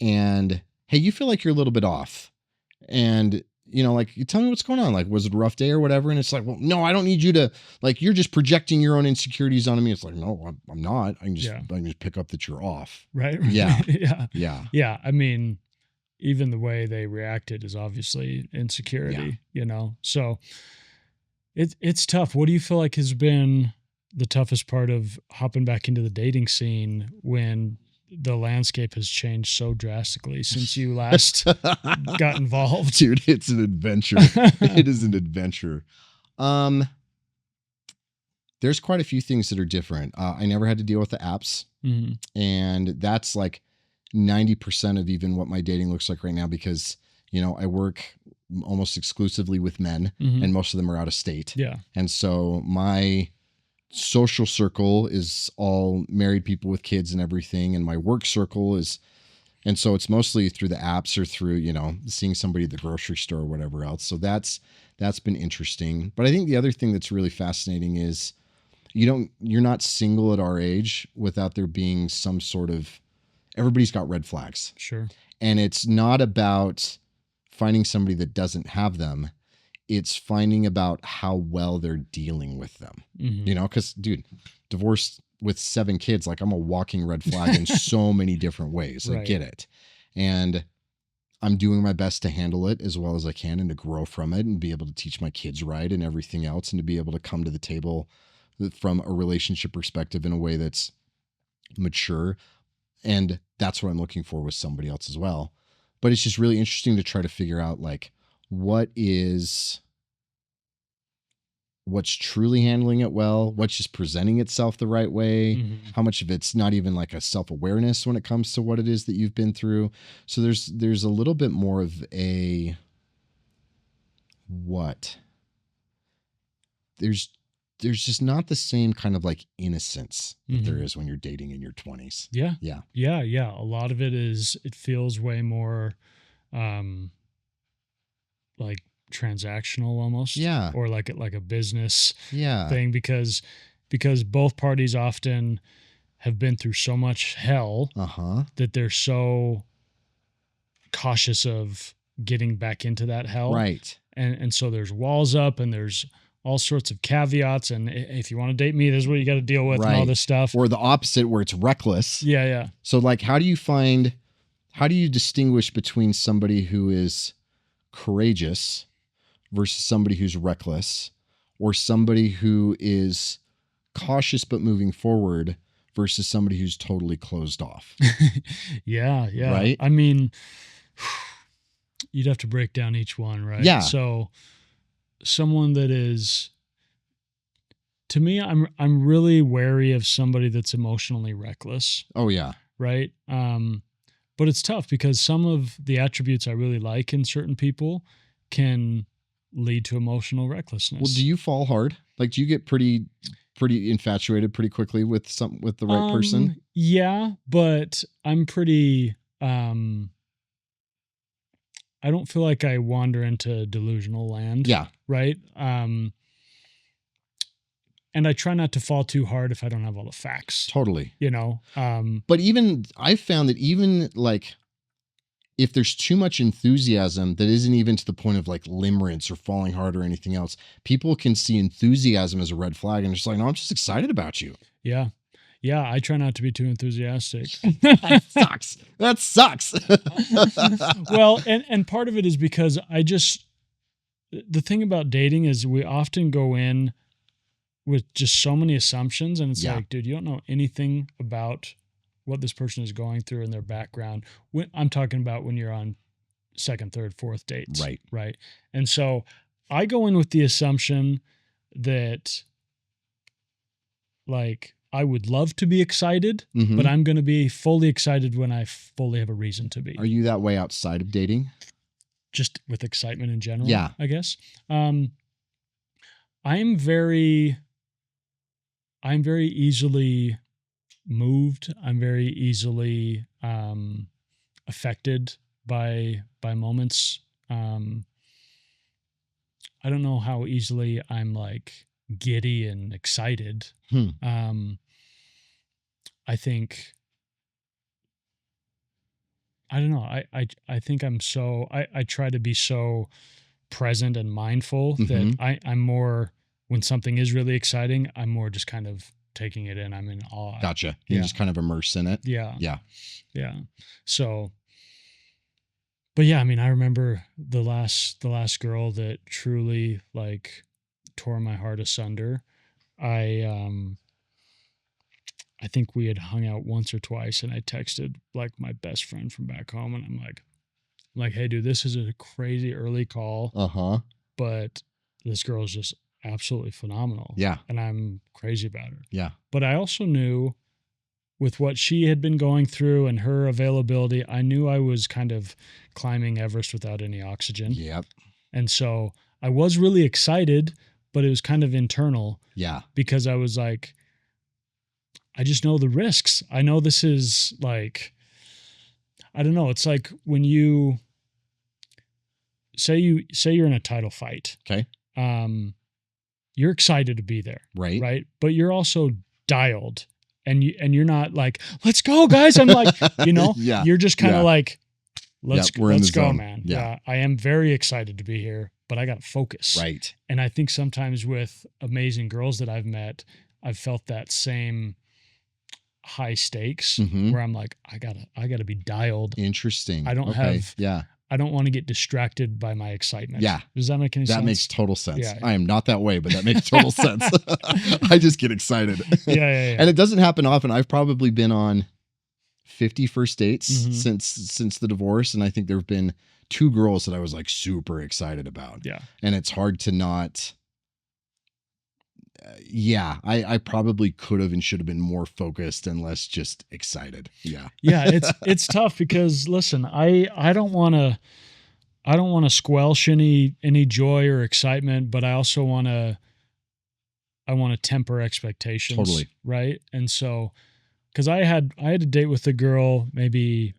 and, hey, you feel like you're a little bit off, and like, you tell me what's going on. Like, was it a rough day or whatever? And it's like, well, no, I don't need you to, like, you're just projecting your own insecurities onto me. It's like, no, I'm not. I can just pick up that you're off. Right. Yeah. Yeah. Yeah. Yeah. I mean, even the way they reacted is obviously insecurity, So it's tough. What do you feel like has been the toughest part of hopping back into the dating scene when the landscape has changed so drastically since you last got involved? Dude, it's an adventure. It is an adventure. There's quite a few things that are different. I never had to deal with the apps. Mm-hmm. And that's like 90% of even what my dating looks like right now, because, I work almost exclusively with men, mm-hmm. and most of them are out of state. Yeah. And so my social circle is all married people with kids and everything, and my work circle is, and so it's mostly through the apps or through, you know, seeing somebody at the grocery store or whatever else. So that's been interesting. But I think the other thing that's really fascinating is you're not single at our age without there being some sort of, everybody's got red flags. Sure. And it's not about finding somebody that doesn't have them. It's finding about how well they're dealing with them. Mm-hmm. You know, because dude, divorced with 7 kids, like I'm a walking red flag in so many different ways. I get it. And I'm doing my best to handle it as well as I can and to grow from it and be able to teach my kids right and everything else, and to be able to come to the table from a relationship perspective in a way that's mature. And that's what I'm looking for with somebody else as well. But it's just really interesting to try to figure out like what's truly handling it well, what's just presenting itself the right way, how much of it's not even like a self-awareness when it comes to what it is that you've been through. So there's a little bit more of a there's just not the same kind of like innocence that there is when you're dating in your 20s. Yeah. Yeah. Yeah. Yeah. A lot of it feels way more like transactional almost. Yeah. Or like a business Yeah. thing because both parties often have been through so much hell that they're so cautious of getting back into that hell. Right. And so there's walls up and there's all sorts of caveats. And if you want to date me, this is what you got to deal with and all this stuff. Or the opposite where it's reckless. Yeah. Yeah. So like, how do you distinguish between somebody who is courageous versus somebody who's reckless, or somebody who is cautious but moving forward versus somebody who's totally closed off? Yeah. Yeah. Right. I mean, you'd have to break down each one, right? Yeah. So someone that is, to me, I'm really wary of somebody that's emotionally reckless. Oh yeah. Right. But it's tough because some of the attributes I really like in certain people can lead to emotional recklessness. Well, do you fall hard? Like, do you get pretty infatuated pretty quickly with the right person? Yeah, but I'm pretty, I don't feel like I wander into delusional land. Yeah. Right. And I try not to fall too hard if I don't have all the facts. Totally. You know. But even I've found that even like if there's too much enthusiasm that isn't even to the point of like limerence or falling hard or anything else, people can see enthusiasm as a red flag and just like, no, I'm just excited about you. Yeah. Yeah, I try not to be too enthusiastic. That sucks. That sucks. Well, and part of it is because the thing about dating is we often go in with just so many assumptions, and it's like, dude, you don't know anything about what this person is going through in their background. I'm talking about when you're on second, third, fourth dates. Right. Right. And so I go in with the assumption that like, I would love to be excited, but I'm going to be fully excited when I fully have a reason to be. Are you that way outside of dating? Just with excitement in general, yeah. I guess. I'm very easily moved. I'm very easily affected by moments. I don't know how easily I'm like giddy and excited. I think, I don't know. I think I'm so, I try to be so present and mindful that I'm more, when something is really exciting, I'm more just kind of taking it in. I'm in awe. Gotcha. You just kind of immerse in it. Yeah. Yeah. Yeah. So, but yeah, I mean, I remember the last girl that truly like tore my heart asunder. I think we had hung out once or twice, and I texted like my best friend from back home, and I'm like, hey dude, this is a crazy early call. But this girl is just absolutely phenomenal. Yeah. And I'm crazy about her. Yeah. But I also knew with what she had been going through and her availability, I knew I was kind of climbing Everest without any oxygen. Yep. And so I was really excited, but it was kind of internal Yeah. because I was like, I just know the risks. I know this is like, I don't know. It's like when you say you're in a title fight. Okay. You're excited to be there. Right. Right. But you're also dialed and you're not like, let's go, guys. I'm like, Yeah. you're just kind of like, let's we're in the go, zone. man. Yeah. I am very excited to be here, but I got to focus. Right. And I think sometimes with amazing girls that I've met, I've felt that same high stakes where I'm like, I gotta be dialed. Interesting. I don't I don't want to get distracted by my excitement. Yeah. Does that make any sense? That makes total sense. Yeah. I am not that way, but that makes total sense. I just get excited. Yeah. And it doesn't happen often. I've probably been on 50 first dates Mm-hmm. since the divorce. And I think there've been 2 girls that I was like super excited about. Yeah. And it's hard to not. I probably could have and should have been more focused and less just excited. Yeah. Yeah. It's tough because listen, I don't want to squelch any joy or excitement, but I also want to temper expectations. Totally. Right. And so, cause I had a date with a girl maybe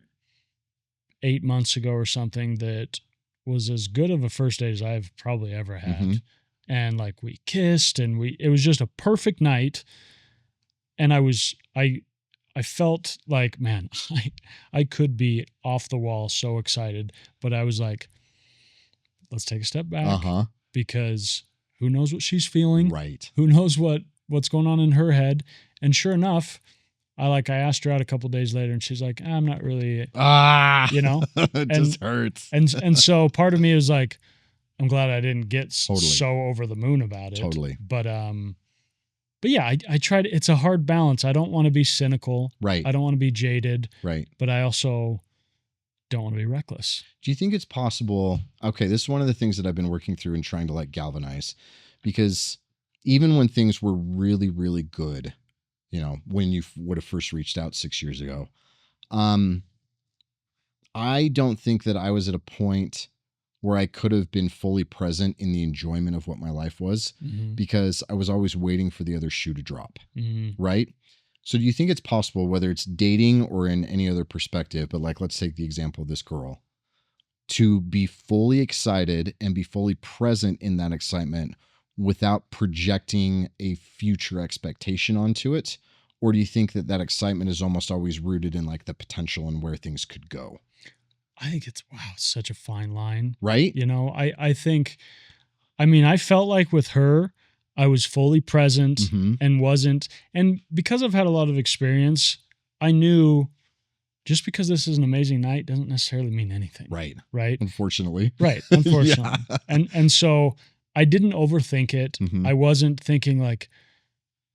8 months ago or something that was as good of a first date as I've probably ever had. Mm-hmm. And like we kissed and it was just a perfect night. And I felt like, man, I could be off the wall so excited, but I was like, let's take a step back because who knows what she's feeling? Right. Who knows what's going on in her head? And sure enough, I asked her out a couple days later and she's like, I'm not really, it just hurts. And so part of me is like, I'm glad I didn't get so over the moon about it. Totally. But yeah, I tried. It's a hard balance. I don't want to be cynical. Right. I don't want to be jaded. Right. But I also don't want to be reckless. Do you think it's possible? Okay, this is one of the things that I've been working through and trying to like galvanize, because even when things were really, really good, when you would have first reached out 6 years ago, I don't think that I was at a point where I could have been fully present in the enjoyment of what my life was, because I was always waiting for the other shoe to drop. Right. So do you think it's possible, whether it's dating or in any other perspective, but like, let's take the example of this girl, to be fully excited and be fully present in that excitement without projecting a future expectation onto it? Or do you think that excitement is almost always rooted in like the potential and where things could go? I think it's such a fine line. Right. I think, I felt like with her, I was fully present and wasn't. And because I've had a lot of experience, I knew just because this is an amazing night doesn't necessarily mean anything. Right. Right. Unfortunately. Right. Unfortunately. And so I didn't overthink it. I wasn't thinking like,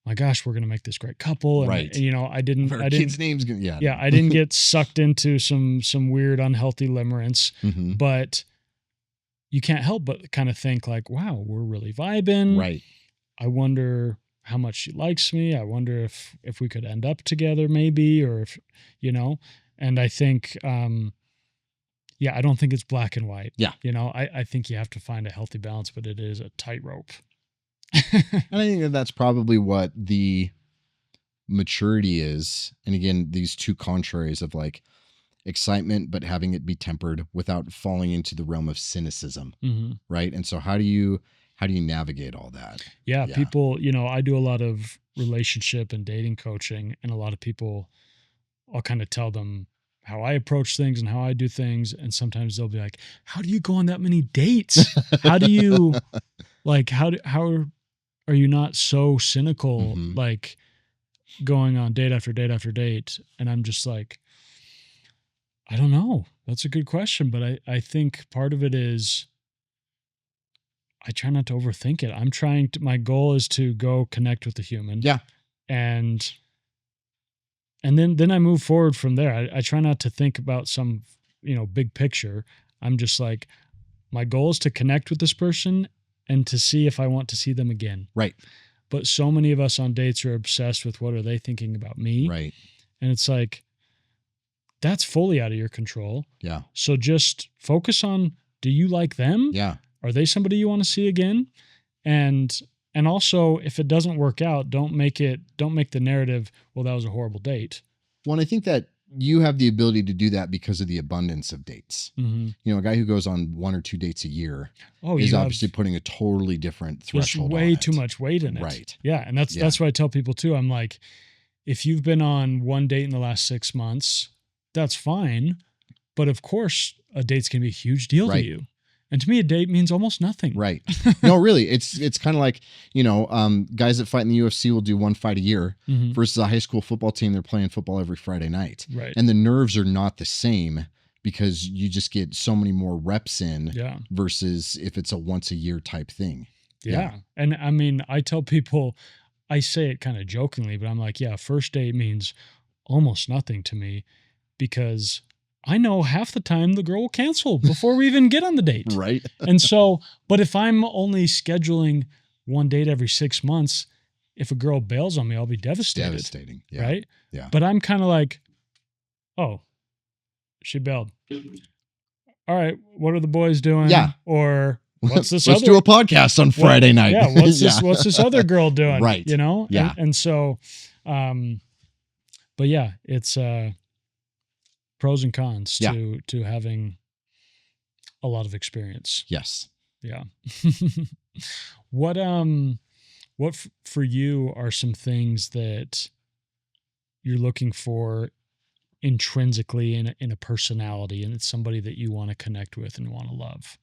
my gosh, we're going to make this great couple. And, right. I didn't, kid's name's gonna, yeah, I didn't get sucked into some weird, unhealthy limerence, but you can't help but kind of think like, wow, we're really vibing. Right. I wonder how much she likes me. I wonder if we could end up together maybe, or if, and I think, I don't think it's black and white. Yeah. I think you have to find a healthy balance, but it is a tightrope. And I think that's probably what the maturity is. And again, these two contraries of like excitement, but having it be tempered without falling into the realm of cynicism. Right. And so how do you navigate all that? Yeah. People, I do a lot of relationship and dating coaching, and a lot of people, I'll kind of tell them how I approach things and how I do things. And sometimes they'll be like, how do you go on that many dates? How do you like, how are you not so cynical, like going on date after date after date? And I'm just like, I don't know. That's a good question. But I think part of it is I try not to overthink it. My goal is to go connect with the human. Yeah. And then I move forward from there. I try not to think about some, big picture. I'm just like, my goal is to connect with this person and to see if I want to see them again. Right. But so many of us on dates are obsessed with what are they thinking about me. Right. And it's like, that's fully out of your control. Yeah. So just focus on, do you like them? Yeah. Are they somebody you want to see again? And also, if it doesn't work out, don't make the narrative, well, that was a horrible date. Well, and I think that you have the ability to do that because of the abundance of dates. Mm-hmm. You know, a guy who goes on 1 or 2 dates a year Oh, is obviously putting a totally different threshold on it. There's way too much weight in it. Right. Yeah. And that's what I tell people too. I'm like, if you've been on one date in the last 6 months, that's fine. But of course, a date's going to be a huge deal to you. And to me, a date means almost nothing. Right. No, really. It's kind of like, guys that fight in the UFC will do 1 fight a year versus a high school football team. They're playing football every Friday night. Right. And the nerves are not the same because you just get so many more reps in versus if it's a once a year type thing. Yeah. And I mean, I tell people, I say it kind of jokingly, but I'm like, yeah, first date means almost nothing to me because I know half the time the girl will cancel before we even get on the date. Right. And so, but if I'm only scheduling one date every 6 months, if a girl bails on me, I'll be devastated. Devastating. Yeah. Right. Yeah. But I'm kind of like, oh, she bailed. All right. What are the boys doing? Yeah. Or what's this Let's do a podcast on Friday night. Yeah. What's this other girl doing? Right. You know? Yeah. And so, but yeah, it's, pros and cons to having a lot of experience. Yes. Yeah. What for you are some things that you're looking for intrinsically in a personality, and it's somebody that you want to connect with and want to love?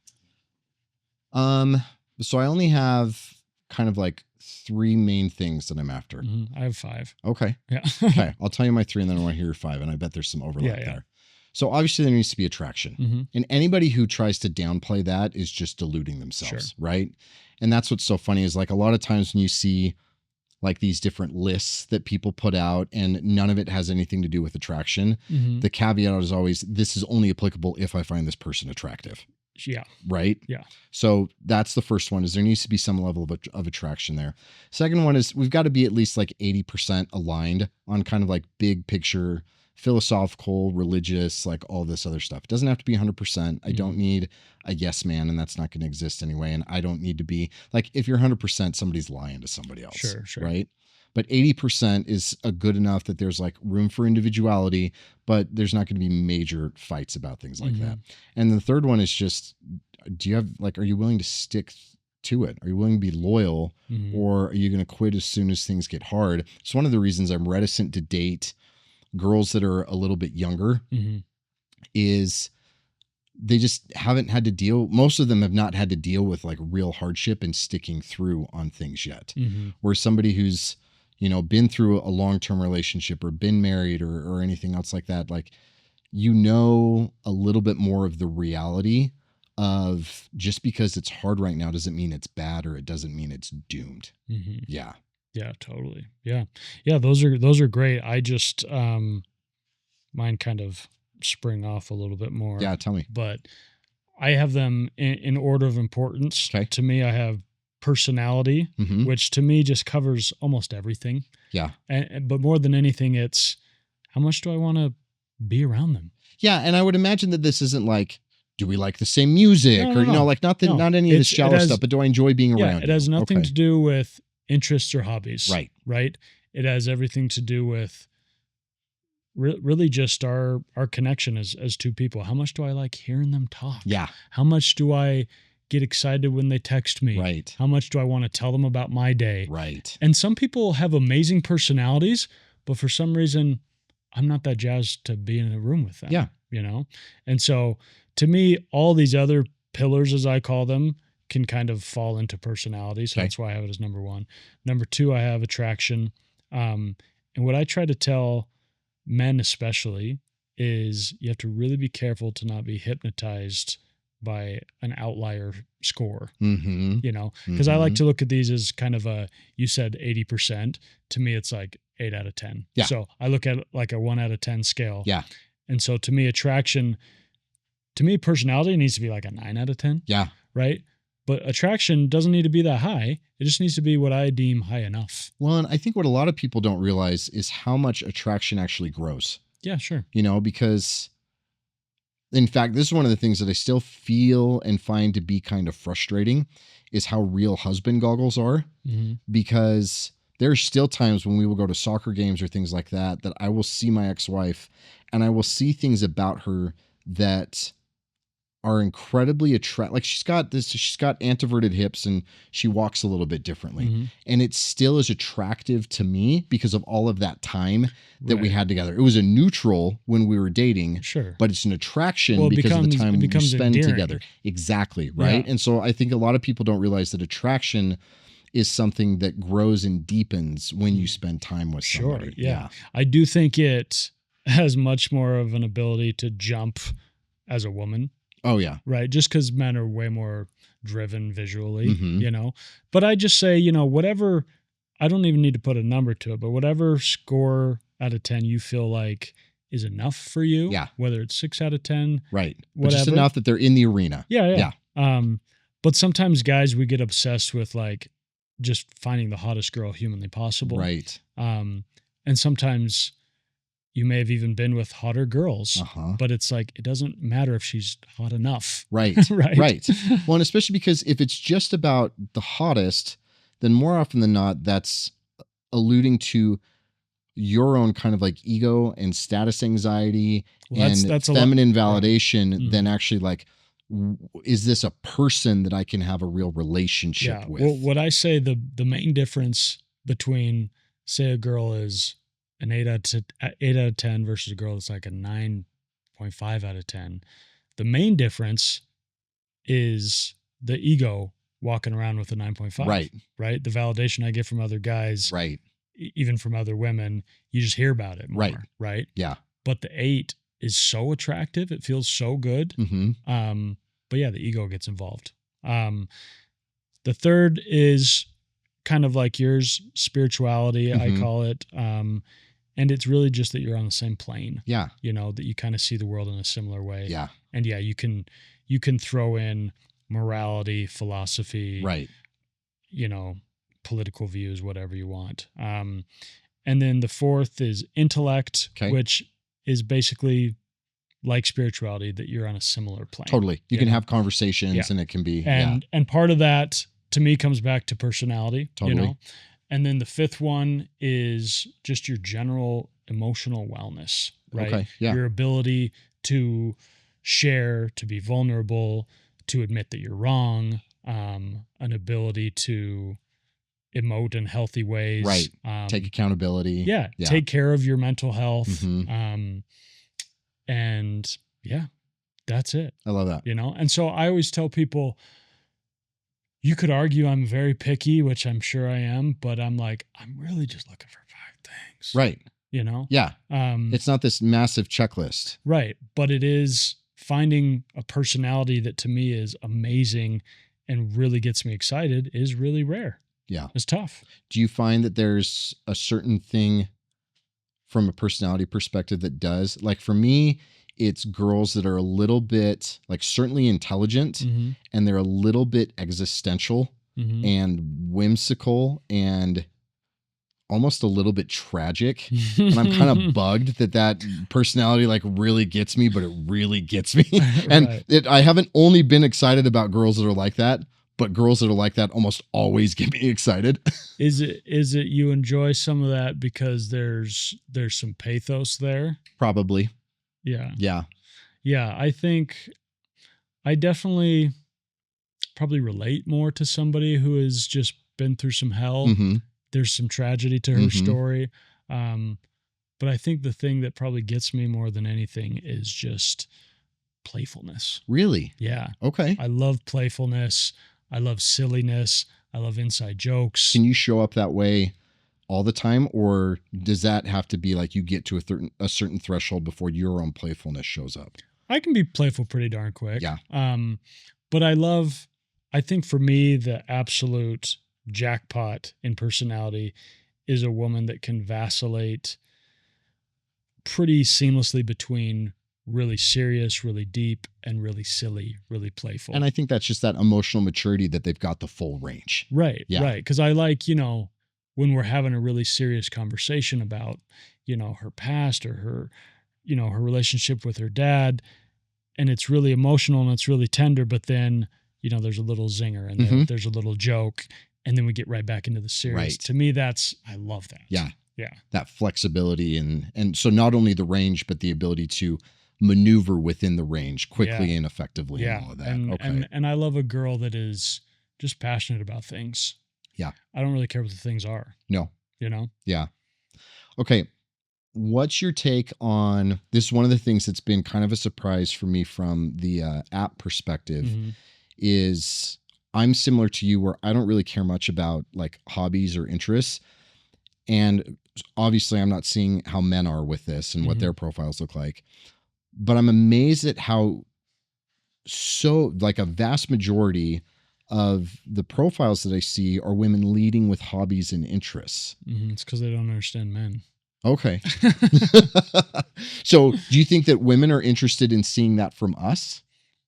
So I only have kind of like 3 main things that I'm after. I have 5. Okay. Yeah. Okay. I'll tell you my 3 and then I want to hear your 5. And I bet there's some overlap there. So obviously there needs to be attraction. And anybody who tries to downplay that is just deluding themselves. Right. And that's what's so funny is like a lot of times when you see like these different lists that people put out and none of it has anything to do with attraction. The caveat is always, this is only applicable if I find this person attractive. Yeah. Right. Yeah. So that's the first one is there needs to be some level of attraction there. Second one is we've got to be at least like 80% aligned on kind of like big picture, philosophical, religious, like all this other stuff. It doesn't have to be 100%. I don't need a yes man, and that's not going to exist anyway. And I don't need to be like, if you're 100%, somebody's lying to somebody else. Sure. Right. But 80% is a good enough that there's like room for individuality, but there's not going to be major fights about things like that. And the third one is just, are you willing to stick to it? Are you willing to be loyal or are you going to quit as soon as things get hard? It's one of the reasons I'm reticent to date girls that are a little bit younger is they just haven't had to deal. Most of them have not had to deal with like real hardship and sticking through on things yet. Where somebody who's, been through a long-term relationship or been married or anything else like that, like, a little bit more of the reality of just because it's hard right now doesn't mean it's bad or it doesn't mean it's doomed. Yeah. Yeah, totally. Yeah. Yeah. Those are great. I just, mine kind of spring off a little bit more. Yeah. Tell me. But I have them in order of importance. Okay. To me, I have personality, which to me just covers almost everything. Yeah. But more than anything, it's how much do I want to be around them? Yeah. And I would imagine that this isn't like, do we like the same music not any of this shallow stuff, but do I enjoy being around you? It has nothing to do with interests or hobbies. Right. It has everything to do with really just our connection as two people. How much do I like hearing them talk? Yeah. How much do I get excited when they text me? Right. How much do I want to tell them about my day? Right. And some people have amazing personalities, but for some reason, I'm not that jazzed to be in a room with them. Yeah. And so to me, all these other pillars, as I call them, can kind of fall into personality. So that's why I have it as number 1. Number 2, I have attraction. And what I try to tell men especially is you have to really be careful to not be hypnotized by an outlier score, because I like to look at these as kind of you said 80%. To me, it's like 8 out of 10. Yeah. So I look at it like a 1 out of 10 scale. Yeah. And so to me, personality needs to be like a 9 out of 10. Yeah. Right. But attraction doesn't need to be that high. It just needs to be what I deem high enough. Well, and I think what a lot of people don't realize is how much attraction actually grows. Yeah, sure. Because In fact, this is one of the things that I still feel and find to be kind of frustrating is how real husband goggles are, because there are still times when we will go to soccer games or things like that, that I will see my ex-wife and I will see things about her that are incredibly attractive. Like she's got anteverted hips and she walks a little bit differently. And it still is attractive to me because of all of that time that we had together. It was a neutral when we were dating, Sure, but it's an attraction because of the time we spend endearing. together. Exactly. Right. And so I think a lot of people don't realize that attraction is something that grows and deepens when you spend time with somebody. Sure. Yeah. I do think it has much more of an ability to jump as a woman. Oh yeah. Right. Just because men are way more driven visually, but I just say, whatever, I don't even need to put a number to it, but whatever score out of 10 you feel like is enough for you, whether it's 6 out of 10, right. Whatever. But just enough that they're in the arena. Yeah. But sometimes guys, we get obsessed with like just finding the hottest girl humanly possible. Right. And sometimes you may have even been with hotter girls, but it's like, it doesn't matter if she's hot enough. Right. Right. Well, and especially because if it's just about the hottest, then more often than not, that's alluding to your own kind of like ego and status anxiety and that's feminine validation than actually like, is this a person that I can have a real relationship with? Well, what I say, the main difference between, say, a girl is an 8 out of 10 versus a girl that's like a 9.5 out of 10. The main difference is the ego walking around with a 9.5. Right. The validation I get from other guys. Right. Even from other women, you just hear about it more. Right. Yeah. But the 8 is so attractive. It feels so good. But yeah, the ego gets involved. The third is kind of like yours, spirituality, I call it. And it's really just that you're on the same plane. Yeah. That you kind of see the world in a similar way. Yeah. And yeah, you can throw in morality, philosophy, right. Political views, whatever you want. And then the fourth is intellect, which is basically like spirituality, that you're on a similar plane. Totally. You can have conversations and it can be. And part of that to me comes back to personality. Totally. And then the fifth one is just your general emotional wellness, right? Okay. Yeah. Your ability to share, to be vulnerable, to admit that you're wrong, an ability to emote in healthy ways. Right. Take accountability. Yeah. Take care of your mental health. And yeah, that's it. I love that. And so I always tell people, you could argue I'm very picky, which I'm sure I am, but I'm like, I'm really just looking for 5 things. Right. Yeah. It's not this massive checklist. Right. But it is finding a personality that to me is amazing and really gets me excited is really rare. Yeah. It's tough. Do you find that there's a certain thing from a personality perspective that does? Like for me, it's girls that are a little bit like certainly intelligent and they're a little bit existential and whimsical and almost a little bit tragic. And I'm kind of bugged that personality like really gets me, but it really gets me. And I haven't only been excited about girls that are like that, but girls that are like that almost always get me excited. Is it you enjoy some of that because there's some pathos there? Probably. Yeah. Yeah. Yeah. I think I definitely probably relate more to somebody who has just been through some hell. There's some tragedy to her story. But I think the thing that probably gets me more than anything is just playfulness. Really? Yeah. Okay. I love playfulness. I love silliness. I love inside jokes. Can you show up that way all the time, or does that have to be like you get to a certain threshold before your own playfulness shows up? I can be playful pretty darn quick. Yeah. But I think for me, the absolute jackpot in personality is a woman that can vacillate pretty seamlessly between really serious, really deep, and really silly, really playful. And I think that's just that emotional maturity that they've got the full range. Right. Yeah. Right. Because I like, when we're having a really serious conversation about, her past or her, her relationship with her dad, and it's really emotional and it's really tender, but then, you know, there's a little zinger and there's a little joke, and then we get right back into the series. Right. To me, I love that. Yeah. Yeah. That flexibility and so not only the range, but the ability to maneuver within the range quickly and effectively and all of that. And I love a girl that is just passionate about things. Yeah. I don't really care what the things are. No. You know? Yeah. Okay. What's your take on this? Is one of the things that's been kind of a surprise for me from the app perspective is I'm similar to you where I don't really care much about like hobbies or interests. And obviously I'm not seeing how men are with this and what their profiles look like, but I'm amazed at how so like a vast majority of the profiles that I see are women leading with hobbies and interests. It's because they don't understand men. Okay. So do you think that women are interested in seeing that from us?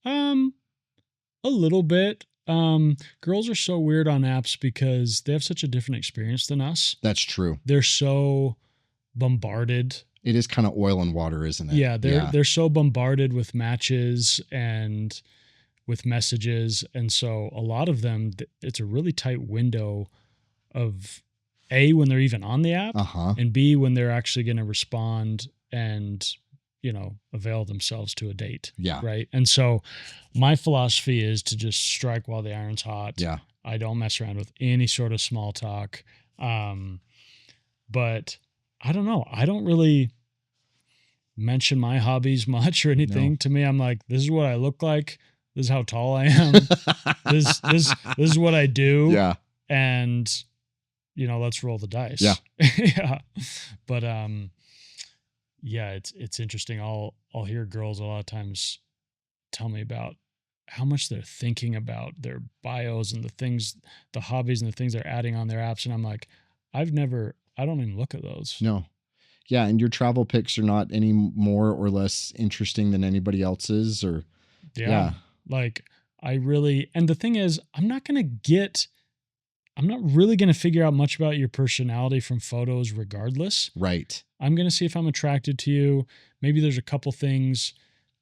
A little bit. Girls are so weird on apps because they have such a different experience than us. That's true. They're so bombarded. It is kind of oil and water, isn't it? Yeah, they're so bombarded with matches and with messages, and so a lot of them, it's a really tight window of A, when they're even on the app, and B, when they're actually going to respond and, you know, avail themselves to a date. Yeah. Right. And so my philosophy is to just strike while the iron's hot. Yeah. I don't mess around with any sort of small talk. But I don't know. I don't really mention my hobbies much or anything. No. To me, I'm like, this is what I look like. This is how tall I am. this is what I do. Yeah. And, you know, let's roll the dice. Yeah. Yeah. But yeah, it's interesting. I'll hear girls a lot of times tell me about how much they're thinking about their bios and the things, the hobbies and the things they're adding on their apps. And I'm like, I don't even look at those. No. Yeah. And your travel pics are not any more or less interesting than anybody else's or. Yeah. Like and the thing is, I'm not really going to figure out much about your personality from photos regardless. Right. I'm going to see if I'm attracted to you. Maybe there's a couple things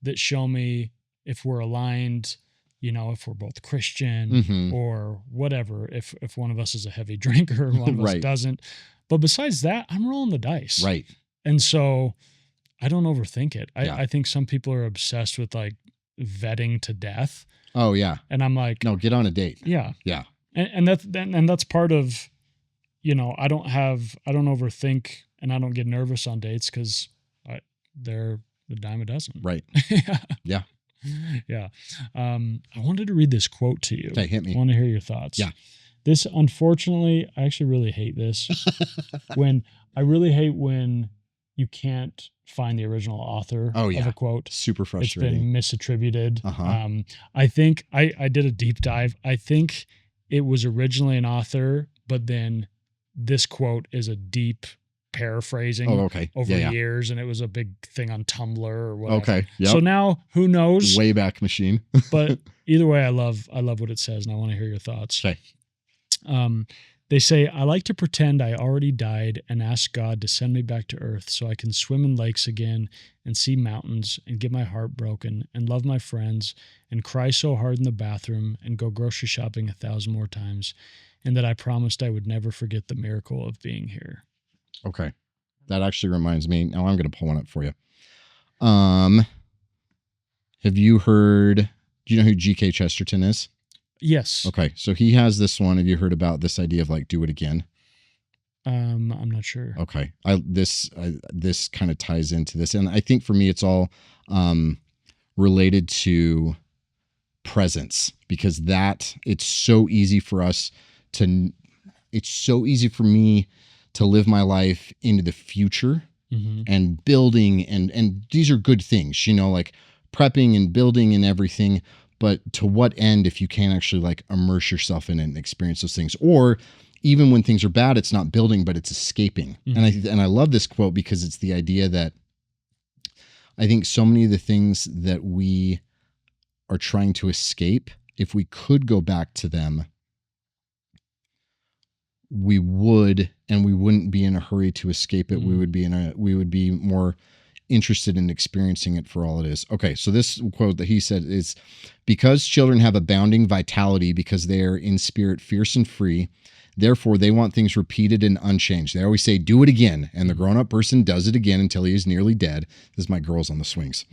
that show me if we're aligned, you know, if we're both Christian or whatever, if one of us is a heavy drinker and one of us doesn't. But besides that, I'm rolling the dice. Right. And so I don't overthink it. I think some people are obsessed with like vetting to death. Oh yeah. And I'm like, no, get on a date. Yeah. Yeah. And that's part of, you know, I don't overthink and I don't get nervous on dates because they're the dime a dozen. Right. Yeah. Yeah. I wanted to read this quote to you. Okay, hit me. I want to hear your thoughts. Yeah. This, unfortunately, I actually really hate this. when you can't find the original author of a quote. Super frustrating. It's been misattributed. I think I did a deep dive. I think it was originally an author, but then this quote is a deep paraphrasing over years, and it was a big thing on Tumblr or whatever. Okay. Yep. So now who knows? Wayback Machine. But either way, I love what it says, and I want to hear your thoughts. Okay. They say, I like to pretend I already died and ask God to send me back to earth so I can swim in lakes again and see mountains and get my heart broken and love my friends and cry so hard in the bathroom and go grocery shopping 1,000 more times, and that I promised I would never forget the miracle of being here. Okay. That actually reminds me. Now I'm going to pull one up for you. Have you heard, do you know who G.K. Chesterton is? Yes. Okay. So he has this one. Have you heard about this idea of like, do it again? I'm not sure. Okay. This kind of ties into this. And I think for me, it's all, related to presence, because it's so easy for me to live my life into the future and building and these are good things, you know, like prepping and building and everything. But to what end if you can't actually like immerse yourself in it and experience those things? Or even when things are bad, it's not building, but it's escaping. And I love this quote because it's the idea that I think so many of the things that we are trying to escape, if we could go back to them, we would, and we wouldn't be in a hurry to escape it. We would be more interested in experiencing it for all it is. Okay, so this quote that he said is, because children have abounding vitality because they are in spirit fierce and free, therefore they want things repeated and unchanged. They always say, do it again. And the grown-up person does it again until he is nearly dead. This is my girls on the swings.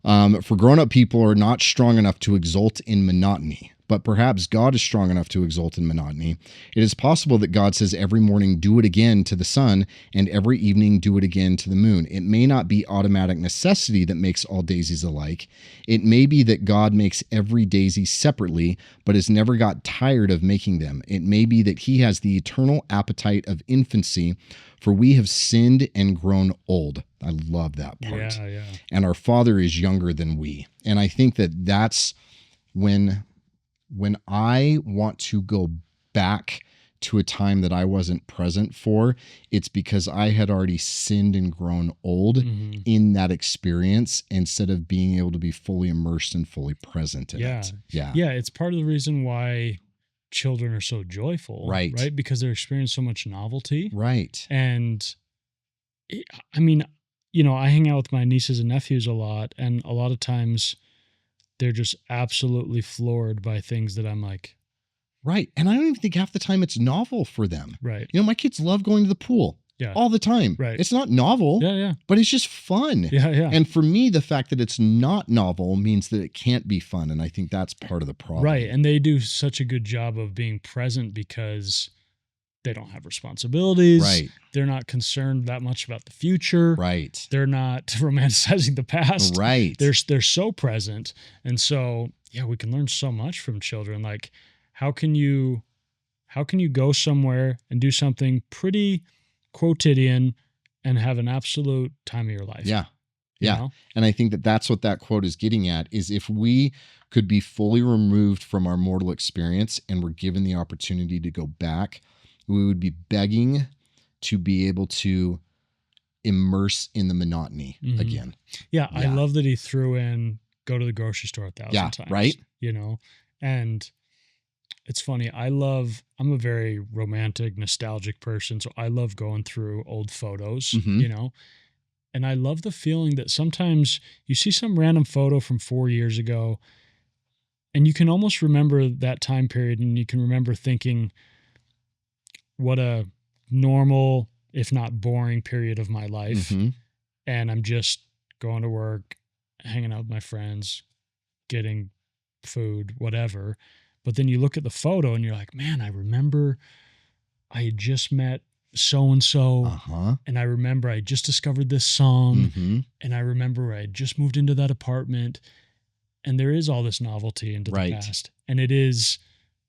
For grown-up people are not strong enough to exult in monotony, but perhaps God is strong enough to exult in monotony. It is possible that God says every morning, do it again to the sun, and every evening, do it again to the moon. It may not be automatic necessity that makes all daisies alike. It may be that God makes every daisy separately, but has never got tired of making them. It may be that he has the eternal appetite of infancy, for we have sinned and grown old. I love that part. Yeah. And our Father is younger than we. And I think that that's when I want to go back to a time that I wasn't present for, it's because I had already sinned and grown old in that experience instead of being able to be fully immersed and fully present in it. Yeah. It's part of the reason why children are so joyful, right? Because they're experiencing so much novelty. Right. And I mean, I hang out with my nieces and nephews a lot, and a lot of times they're just absolutely floored by things that I'm like. Right. And I don't even think half the time it's novel for them. Right. My kids love going to the pool all the time. Right. It's not novel. Yeah. But it's just fun. Yeah. And for me, the fact that it's not novel means that it can't be fun. And I think that's part of the problem. Right. And they do such a good job of being present because they don't have responsibilities. Right. They're not concerned that much about the future. Right. They're not romanticizing the past. Right. They're so present. And so, we can learn so much from children. Like, how can you go somewhere and do something pretty quotidian and have an absolute time of your life? Yeah. You know? And I think that that's what that quote is getting at, is if we could be fully removed from our mortal experience and we're given the opportunity to go back, we would be begging to be able to immerse in the monotony again. Yeah. I love that he threw in, go to the grocery store 1,000 times. Right. And it's funny. I'm a very romantic, nostalgic person. So I love going through old photos, and I love the feeling that sometimes you see some random photo from 4 years ago and you can almost remember that time period, and you can remember thinking, what a normal, if not boring, period of my life. And I'm just going to work, hanging out with my friends, getting food, whatever. But then you look at the photo and you're like, man, I remember I had just met so-and-so, and I remember I just discovered this song, and I remember I had just moved into that apartment, and there is all this novelty into the past, and it is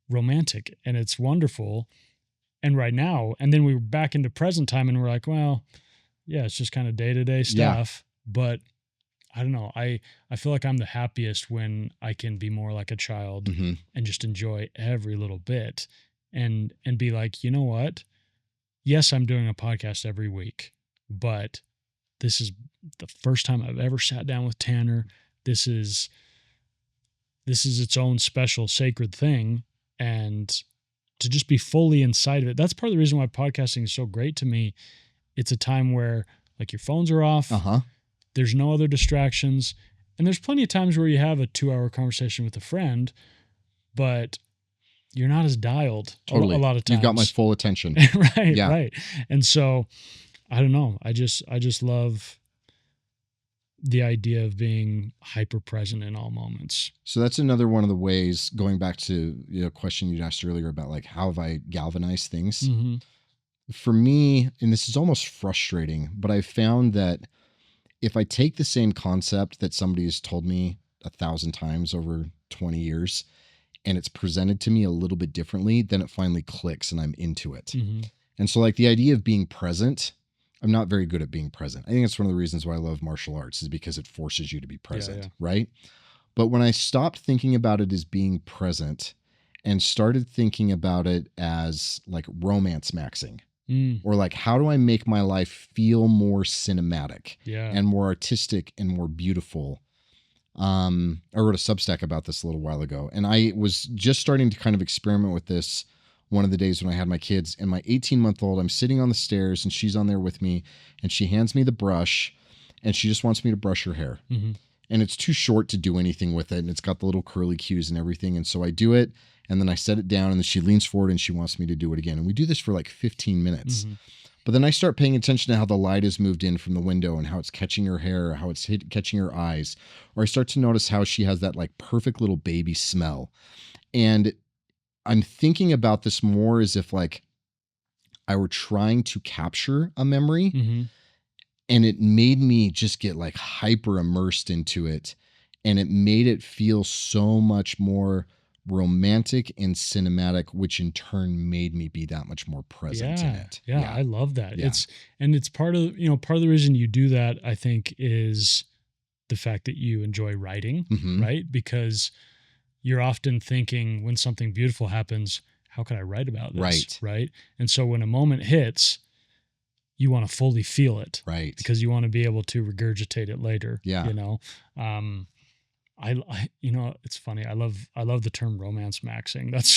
romantic, and it's wonderful. And right now, and then we were back into present time, and we're like, well, yeah, it's just kind of day-to-day stuff, but I don't know. I feel like I'm the happiest when I can be more like a child and just enjoy every little bit and be like, you know what? Yes, I'm doing a podcast every week, but this is the first time I've ever sat down with Tanner. This is its own special, sacred thing. And to just be fully inside of it. That's part of the reason why podcasting is so great to me. It's a time where like your phones are off. There's no other distractions. And there's plenty of times where you have a 2-hour conversation with a friend, but you're not as dialed a lot of times. You've got my full attention. Right. And so I don't know. I just love the idea of being hyper present in all moments. So that's another one of the ways, going back to a question you asked earlier about like, how have I galvanized things? For me, and this is almost frustrating, but I've found that if I take the same concept that somebody has told me 1,000 times over 20 years, and it's presented to me a little bit differently, then it finally clicks and I'm into it. And so like the idea of being present, I'm not very good at being present. I think that's one of the reasons why I love martial arts, is because it forces you to be present, right? But when I stopped thinking about it as being present and started thinking about it as like romance maxing, or like, how do I make my life feel more cinematic and more artistic and more beautiful? I wrote a Substack about this a little while ago, and I was just starting to kind of experiment with this one of the days when I had my kids, and my 18-month-old, I'm sitting on the stairs and she's on there with me, and she hands me the brush and she just wants me to brush her hair. Mm-hmm. And it's too short to do anything with it. And it's got the little curly cues and everything. And so I do it, and then I set it down, and then she leans forward and she wants me to do it again. And we do this for like 15 minutes. Mm-hmm. But then I start paying attention to how the light has moved in from the window and how it's catching her hair, how it's catching her eyes. Or I start to notice how she has that like perfect little baby smell. And I'm thinking about this more as if like I were trying to capture a memory. Mm-hmm. And it made me just get like hyper immersed into it. And it made it feel so much more romantic and cinematic, which in turn made me be that much more present in it. Yeah, I love that. Yeah. It's part of, part of the reason you do that, I think, is the fact that you enjoy writing, Mhm. right? Because you're often thinking when something beautiful happens, how can I write about this? Right. And so when a moment hits, you want to fully feel it, Right. because you want to be able to regurgitate it later. Yeah. I it's funny. I love the term romance maxing. That's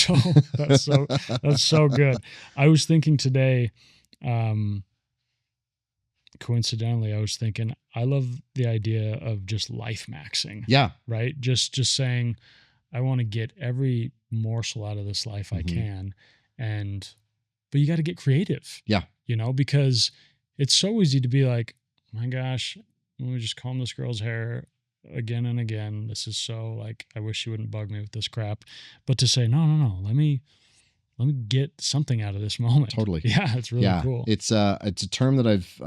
so good. I was thinking today, coincidentally, I was thinking I love the idea of just life maxing. Yeah. Right. Just saying, I want to get every morsel out of this life I can. But you got to get creative. Yeah. Because it's so easy to be like, my gosh, let me just comb this girl's hair again and again. This is so like, I wish she wouldn't bug me with this crap. But to say, no, let me get something out of this moment. Totally. Yeah, it's really cool. It's a term that I've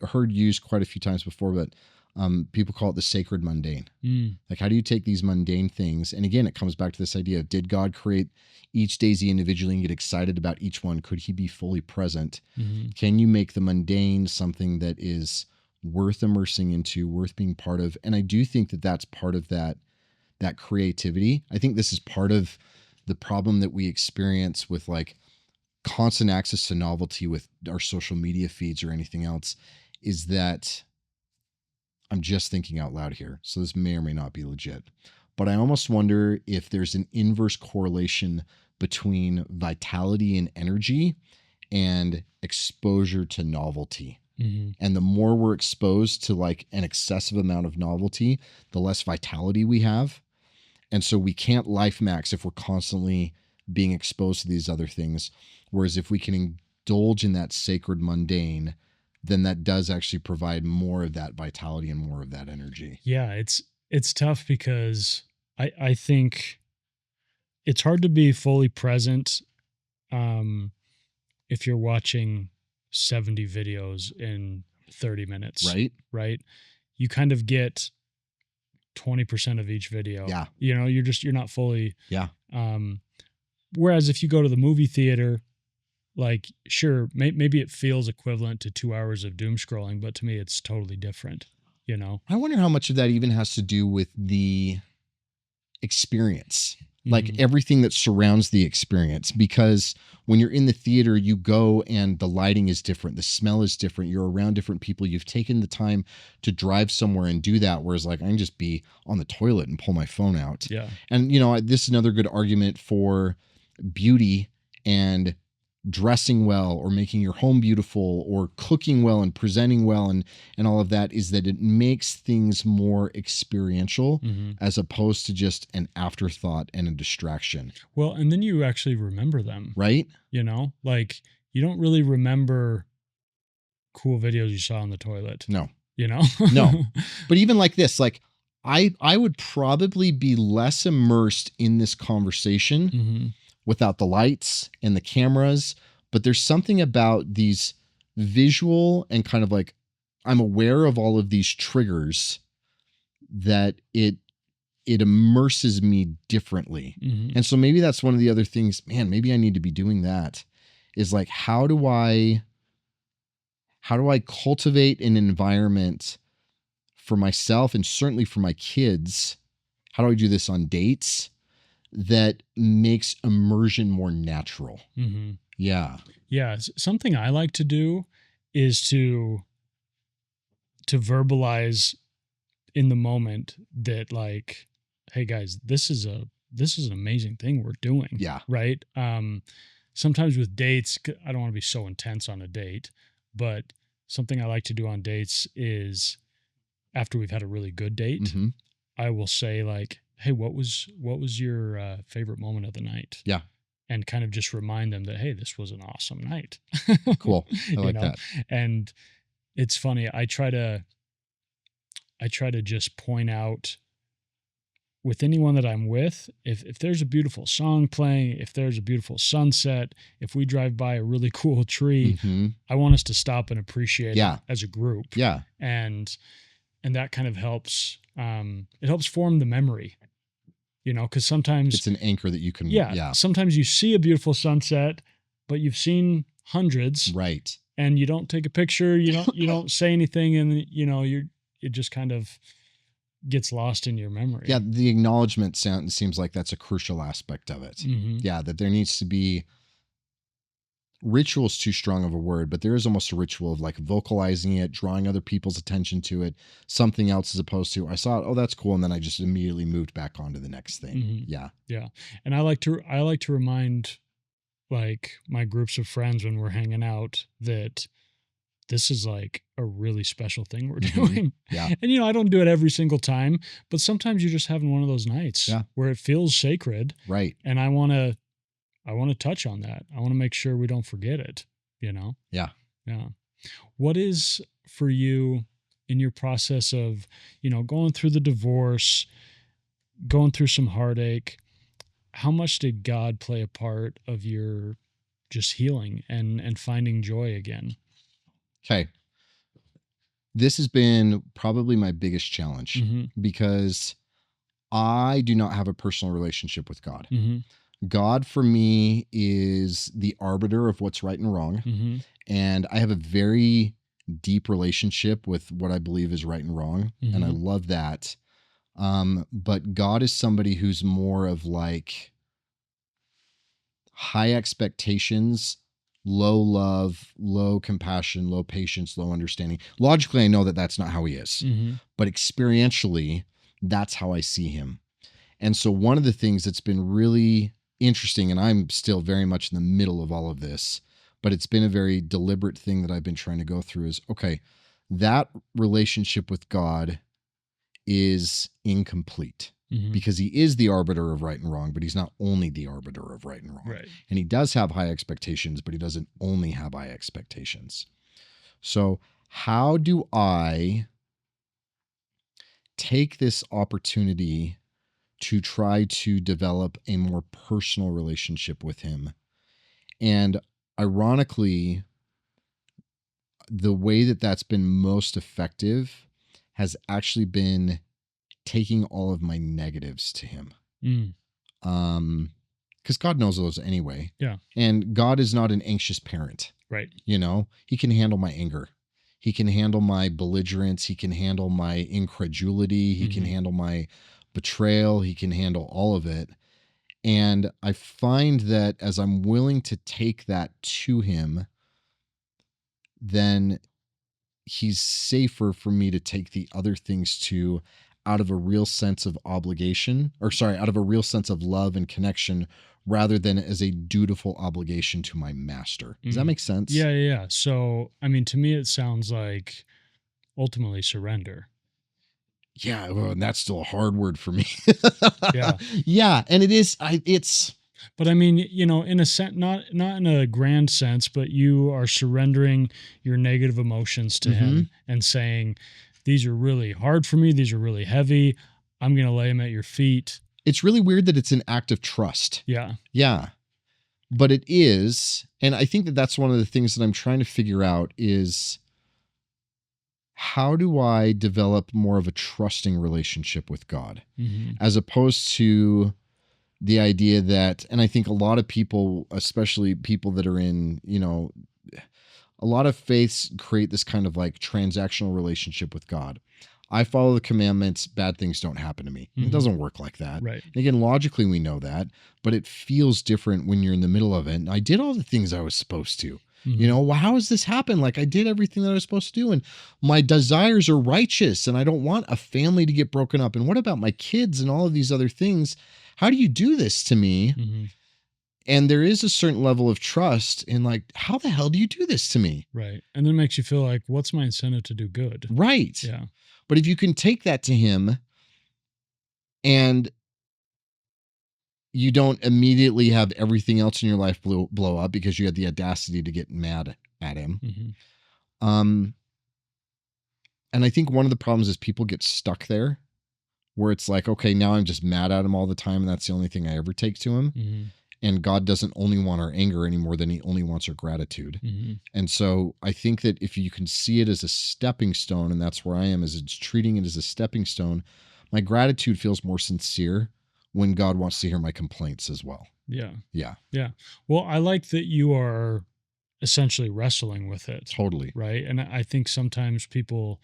heard used quite a few times before, but people call it the sacred mundane. Like, how do you take these mundane things? And again, it comes back to this idea of, did God create each daisy individually and get excited about each one? Could he be fully present? Can you make the mundane something that is worth immersing into, worth being part of? And I do think that that's part of that creativity. I think this is part of the problem that we experience with like constant access to novelty with our social media feeds or anything else, is that, I'm just thinking out loud here, so this may or may not be legit, but I almost wonder if there's an inverse correlation between vitality and energy and exposure to novelty. And the more we're exposed to like an excessive amount of novelty, the less vitality we have. And so we can't life max if we're constantly being exposed to these other things. Whereas if we can indulge in that sacred mundane, then that does actually provide more of that vitality and more of that energy. Yeah, it's tough because I think it's hard to be fully present if you're watching 70 videos in 30 minutes. Right. Right. You kind of get 20% of each video. Yeah. You're not fully. Yeah. Whereas if you go to the movie theater, like, sure, maybe it feels equivalent to 2 hours of doom scrolling, but to me, it's totally different. I wonder how much of that even has to do with the experience, like everything that surrounds the experience. Because when you're in the theater, you go and the lighting is different, the smell is different, you're around different people, you've taken the time to drive somewhere and do that. Whereas like, I can just be on the toilet and pull my phone out. Yeah. And this is another good argument for beauty and dressing well, or making your home beautiful, or cooking well and presenting well, and all of that, is that it makes things more experiential as opposed to just an afterthought and a distraction. Well, and then you actually remember them, right? Like, you don't really remember cool videos you saw on the toilet. No. No. But even like this, like I would probably be less immersed in this conversation without the lights and the cameras. But there's something about these visual and kind of like, I'm aware of all of these triggers that it immerses me differently. And so maybe that's one of the other things, man, maybe I need to be doing that, is like, how do I cultivate an environment for myself and certainly for my kids? How do I do this on dates that makes immersion more natural? Yeah. Yeah. Something I like to do is to verbalize in the moment that, like, hey guys, this is an amazing thing we're doing. Yeah. Right. Sometimes with dates, I don't want to be so intense on a date, but something I like to do on dates is after we've had a really good date, Mm-hmm. I will say like, hey, what was your favorite moment of the night? Yeah. And kind of just remind them that, hey, this was an awesome night. Cool. I like that. And it's funny. I try to just point out with anyone that I'm with, if there's a beautiful song playing, if there's a beautiful sunset, if we drive by a really cool tree, Mm-hmm. I want us to stop and appreciate Yeah. it as a group. Yeah. And that kind of helps. It helps form the memory, because sometimes It's an anchor that you can. yeah, sometimes you see a beautiful sunset, but you've seen hundreds, Right. and you don't take a picture, you don't say anything, and it just kind of gets lost in your memory. Yeah, the acknowledgement seems like that's a crucial aspect of it. Mm-hmm. Yeah, that there needs to be, ritual's too strong of a word, but there is almost a ritual of like vocalizing it, drawing other people's attention to it, something else as opposed to I saw it, oh, that's cool, and then I just immediately moved back on to the next thing. Mm-hmm. Yeah. And I like to remind like my groups of friends when we're hanging out that this is like a really special thing we're doing. Yeah. And I don't do it every single time, but sometimes you're just having one of those nights where it feels sacred. Right. And I want to touch on that. I want to make sure we don't forget it, Yeah. Yeah. What is for you in your process of, going through the divorce, going through some heartache, how much did God play a part of your just healing and finding joy again? Okay. This has been probably my biggest challenge because I do not have a personal relationship with God. Mm-hmm. God for me is the arbiter of what's right and wrong. Mm-hmm. And I have a very deep relationship with what I believe is right and wrong. Mm-hmm. And I love that. But God is somebody who's more of like high expectations, low love, low compassion, low patience, low understanding. Logically, I know that that's not how he is, but experientially, that's how I see him. And so one of the things that's been really interesting, and I'm still very much in the middle of all of this, but it's been a very deliberate thing that I've been trying to go through is, okay, that relationship with God is incomplete. Because he is the arbiter of right and wrong, but he's not only the arbiter of right and wrong. Right. And he does have high expectations, but he doesn't only have high expectations. So how do I take this opportunity to try to develop a more personal relationship with him? And ironically, the way that that's been most effective has actually been taking all of my negatives to him. Because God knows those anyway. Yeah. And God is not an anxious parent. Right. He can handle my anger. He can handle my belligerence. He can handle my incredulity. He can handle my betrayal. He can handle all of it. And I find that as I'm willing to take that to him, then he's safer for me to take the other things to out of a real sense of obligation, out of a real sense of love and connection, rather than as a dutiful obligation to my master. Does that make sense? Yeah. So, I mean, to me, it sounds like ultimately surrender. Yeah. Well, and that's still a hard word for me. Yeah. Yeah. And it is, but I mean, in a sense, not in a grand sense, but you are surrendering your negative emotions to him and saying, these are really hard for me. These are really heavy. I'm going to lay them at your feet. It's really weird that it's an act of trust. Yeah. Yeah. But it is. And I think that that's one of the things that I'm trying to figure out is how do I develop more of a trusting relationship with God as opposed to the idea that, and I think a lot of people, especially people that are in, a lot of faiths create this kind of like transactional relationship with God. I follow the commandments, bad things don't happen to me. It doesn't work like that. Right. And again, logically we know that, but it feels different when you're in the middle of it. And I did all the things I was supposed to. Well, how has this happened? Like I did everything that I was supposed to do, and my desires are righteous, and I don't want a family to get broken up. And what about my kids and all of these other things? How do you do this to me? And there is a certain level of trust in like, how the hell do you do this to me? Right. And then it makes you feel like, what's my incentive to do good? Right. Yeah. But if you can take that to him and you don't immediately have everything else in your life blow up because you had the audacity to get mad at him. Mm-hmm. And I think one of the problems is people get stuck there where it's like, okay, now I'm just mad at him all the time. And that's the only thing I ever take to him. Mm-hmm. And God doesn't only want our anger any more than he only wants our gratitude. Mm-hmm. And so I think that if you can see it as a stepping stone, and that's where I am, is it's treating it as a stepping stone, my gratitude feels more sincere when God wants to hear my complaints as well. Yeah. Yeah. Yeah. Well, I like that you are essentially wrestling with it. Totally. Right. And I think sometimes people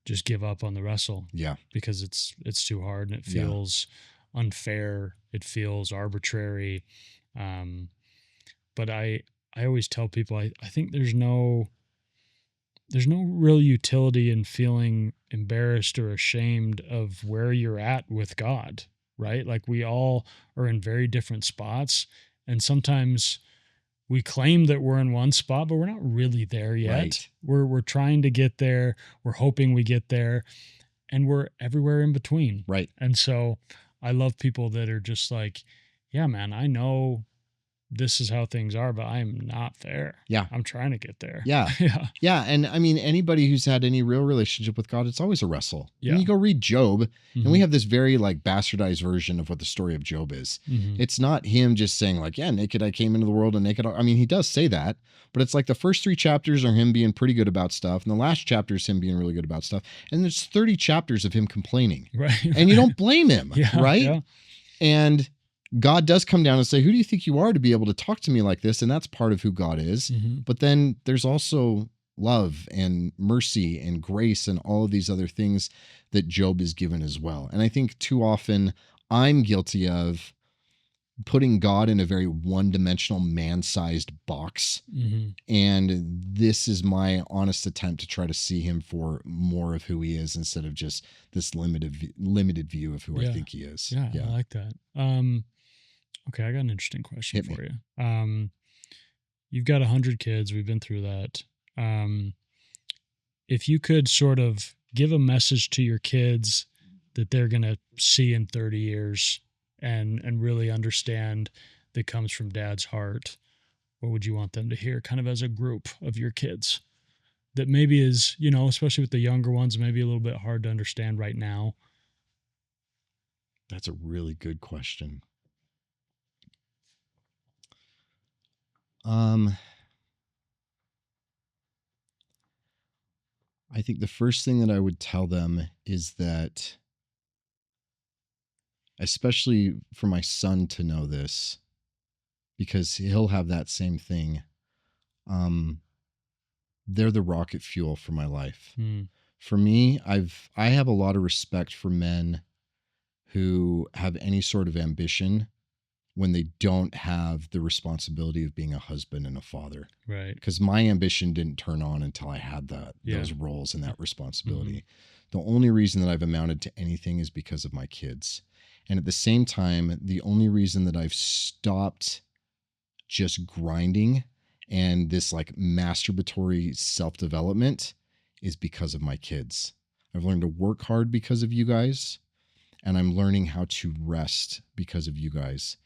just give up on the wrestle. Yeah. Because it's too hard and it feels unfair. It feels arbitrary. But I always tell people I think there's no real utility in feeling embarrassed or ashamed of where you're at with God, right? Like we all are in very different spots. And sometimes we claim that we're in one spot, but we're not really there yet. Right. We're trying to get there. We're hoping we get there. And we're everywhere in between. Right. And so I love people that are just like, yeah, man, I know this is how things are, but I am not there. Yeah. I'm trying to get there. Yeah. Yeah. Yeah. And I mean, anybody who's had any real relationship with God, it's always a wrestle. Yeah. And you go read Job, Mm-hmm. and we have this very like bastardized version of what the story of Job is. Mm-hmm. It's not him just saying like, yeah, naked I came into the world and naked. I mean, he does say that, but it's like the first 3 chapters are him being pretty good about stuff. And the last chapter is him being really good about stuff. And there's 30 chapters of him complaining. Right. And you don't blame him. Yeah, right. Yeah. And God does come down and say, who do you think you are to be able to talk to me like this? And that's part of who God is. Mm-hmm. But then there's also love and mercy and grace and all of these other things that Job is given as well. And I think too often I'm guilty of putting God in a very one-dimensional man-sized box. Mm-hmm. And this is my honest attempt to try to see him for more of who he is instead of just this limited view of who I think he is. Yeah. I like that. Okay, I got an interesting question for you. You've got 100 kids. We've been through that. If you could sort of give a message to your kids that they're going to see in 30 years and really understand that comes from Dad's heart, what would you want them to hear kind of as a group of your kids that maybe is, especially with the younger ones, maybe a little bit hard to understand right now? That's a really good question. I think the first thing that I would tell them is that, especially for my son to know this, because he'll have that same thing. They're the rocket fuel for my life. For me, I have a lot of respect for men who have any sort of ambition when they don't have the responsibility of being a husband and a father. Right. Because my ambition didn't turn on until I had those roles and that responsibility. Mm-hmm. The only reason that I've amounted to anything is because of my kids. And at the same time, the only reason that I've stopped just grinding and this like masturbatory self-development is because of my kids. I've learned to work hard because of you guys, and I'm learning how to rest because of you guys.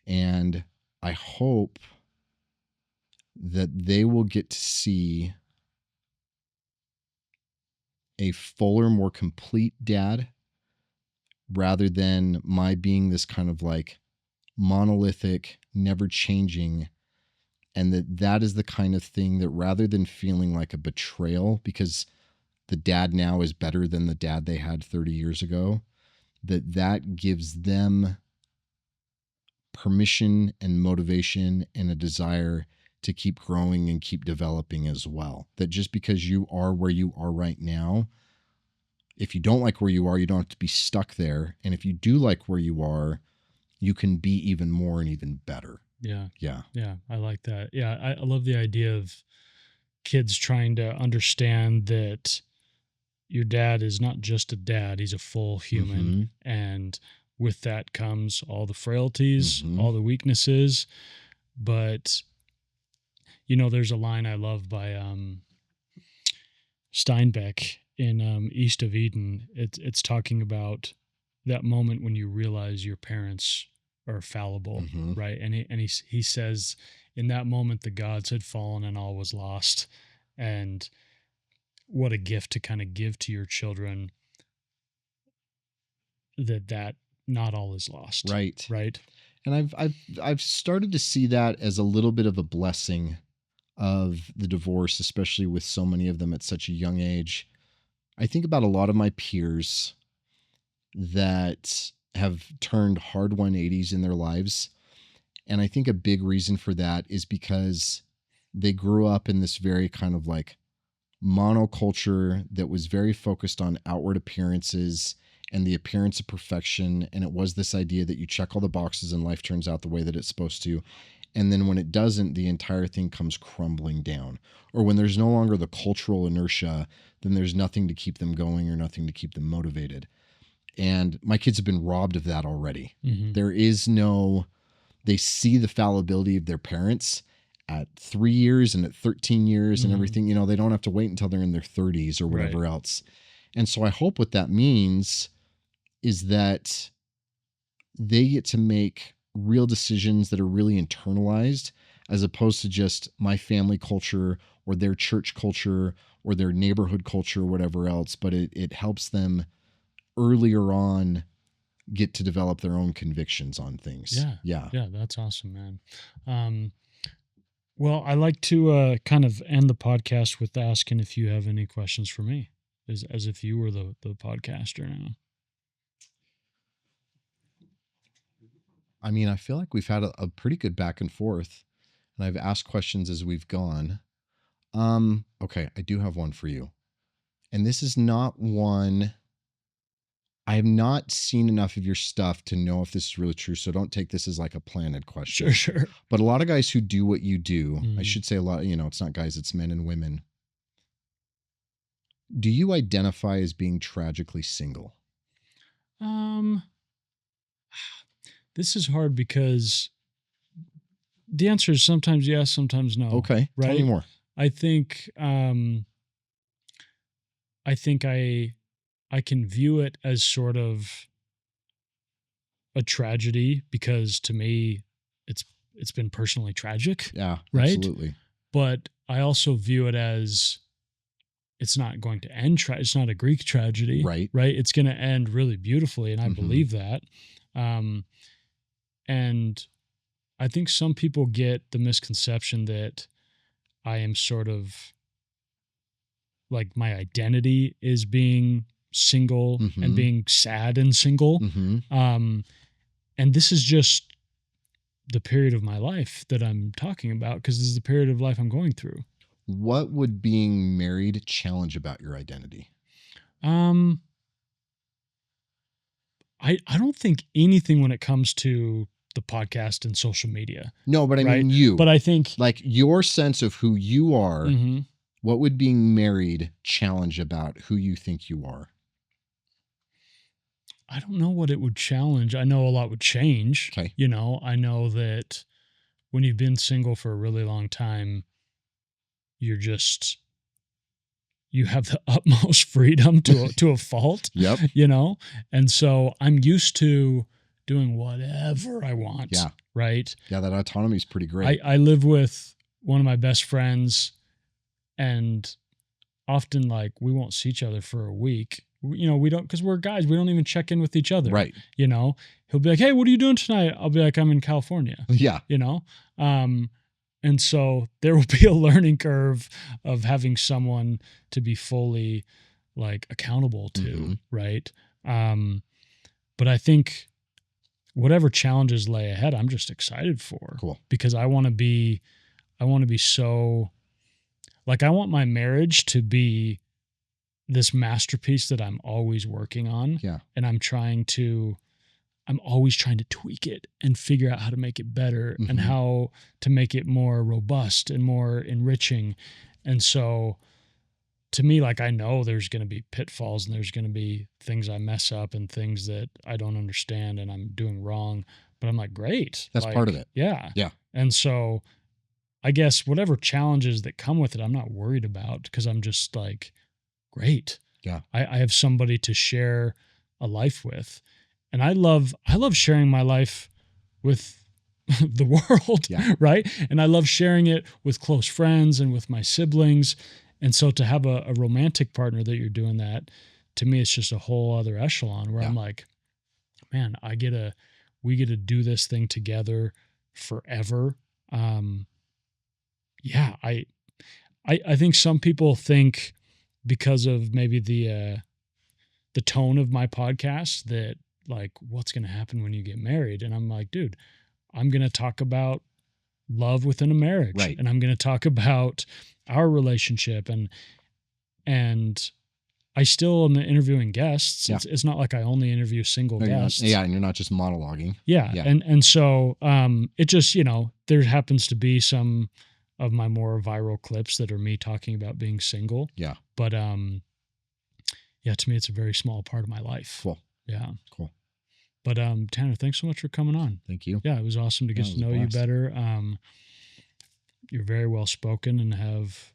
And I hope that they will get to see a fuller, more complete dad rather than my being this kind of like monolithic, never changing. And that is the kind of thing that rather than feeling like a betrayal because the dad now is better than the dad they had 30 years ago, that gives them permission and motivation and a desire to keep growing and keep developing as well. That just because you are where you are right now, if you don't like where you are, you don't have to be stuck there. And if you do like where you are, you can be even more and even better. Yeah. Yeah. Yeah. I like that. Yeah. I love the idea of kids trying to understand that your dad is not just a dad, he's a full human. And with that comes all the frailties, all the weaknesses. But there's a line I love by Steinbeck in East of Eden. It's talking about that moment when you realize your parents are fallible, Mm-hmm. right? And he says, in that moment the gods had fallen and all was lost, and what a gift to kind of give to your children, that not all is lost, Right. right? And I've started to see that as a little bit of a blessing of the divorce, especially with so many of them at such a young age. I think about a lot of my peers that have turned hard 180s in their lives. And I think a big reason for that is because they grew up in this very kind of like monoculture that was very focused on outward appearances and the appearance of perfection. And it was this idea that you check all the boxes and life turns out the way that it's supposed to. And then when it doesn't, the entire thing comes crumbling down. Or when there's no longer the cultural inertia, then there's nothing to keep them going or nothing to keep them motivated. And my kids have been robbed of that already. Mm-hmm. There is they see the fallibility of their parents at 3 years and at 13 years and everything. They don't have to wait until they're in their 30s or whatever else. And so I hope what that means is that they get to make real decisions that are really internalized, as opposed to just my family culture or their church culture or their neighborhood culture or whatever else. But it helps them earlier on get to develop their own convictions on things. Yeah, that's awesome, man. Well, I like to kind of end the podcast with asking if you have any questions for me, as if you were the podcaster now. I mean, I feel like we've had a pretty good back and forth, and I've asked questions as we've gone. Okay, I do have one for you. And this is not one, I have not seen enough of your stuff to know if this is really true, so don't take this as like a planted question. Sure. But a lot of guys who do what you do, Mhm. I should say a lot, it's not guys, it's men and women. Do you identify as being tragically single? This is hard because the answer is sometimes yes, sometimes no. Okay, right? Tell me more. I think I can view it as sort of a tragedy, because to me it's been personally tragic. Yeah, right? absolutely. But I also view it as it's not going to end. It's not a Greek tragedy, Right. It's going to end really beautifully, and I Mhm. believe that. And I think some people get the misconception that I am sort of like, my identity is being single Mhm. and being sad and single. Mhm. And this is just the period of my life that I'm talking about, because this is the period of life I'm going through. What would being married challenge about your identity? I don't think anything when it comes to the podcast and social media. No, but I Right? mean you. But I think like your sense of who you are, Mhm. what would being married challenge about who you think you are? I don't know what it would challenge. I know a lot would change. Okay. I know that when you've been single for a really long time, you have the utmost freedom to a fault. Yep. And so I'm used to doing whatever I want. Yeah. Right. Yeah, that autonomy is pretty great. I live with one of my best friends, and often, like, we won't see each other for a week. We don't, because we're guys, we don't even check in with each other. Right. He'll be like, "Hey, what are you doing tonight?" I'll be like, "I'm in California." Yeah. And so there will be a learning curve of having someone to be fully, like, accountable to. Mhm. Right. But I think whatever challenges lay ahead, I'm just excited for. Cool. Because I want to be so, like, I want my marriage to be this masterpiece that I'm always working on. Yeah. And I'm always trying to tweak it and figure out how to make it better, and Mhm. how to make it more robust and more enriching. And so, to me, like, I know there's going to be pitfalls, and there's going to be things I mess up and things that I don't understand and I'm doing wrong, but I'm like, great. That's Like, part of it. Yeah. Yeah. And so I guess whatever challenges that come with it, I'm not worried about because I'm just like, great. Yeah. I have somebody to share a life with. And I love sharing my life with the world, Yeah. right? And I love sharing it with close friends and with my siblings. And so to have a romantic partner that you're doing that, to me, it's just a whole other echelon where Yeah. I'm like, man, we get to do this thing together forever. Yeah, I think some people think because of maybe the tone of my podcast that like what's going to happen when you get married, and I'm like, dude, I'm going to talk about love within a marriage, Right. and I'm going to talk about our relationship, and I still am interviewing guests. Yeah. It's not like I only interview single guests. And you're not just monologuing. Yeah. And so it just, there happens to be some of my more viral clips that are me talking about being single. Yeah. But yeah, to me it's a very small part of my life. Cool. Yeah. Cool. But Tanner, thanks so much for coming on. Thank you. Yeah, it was awesome to get to know you better. You're very well spoken and have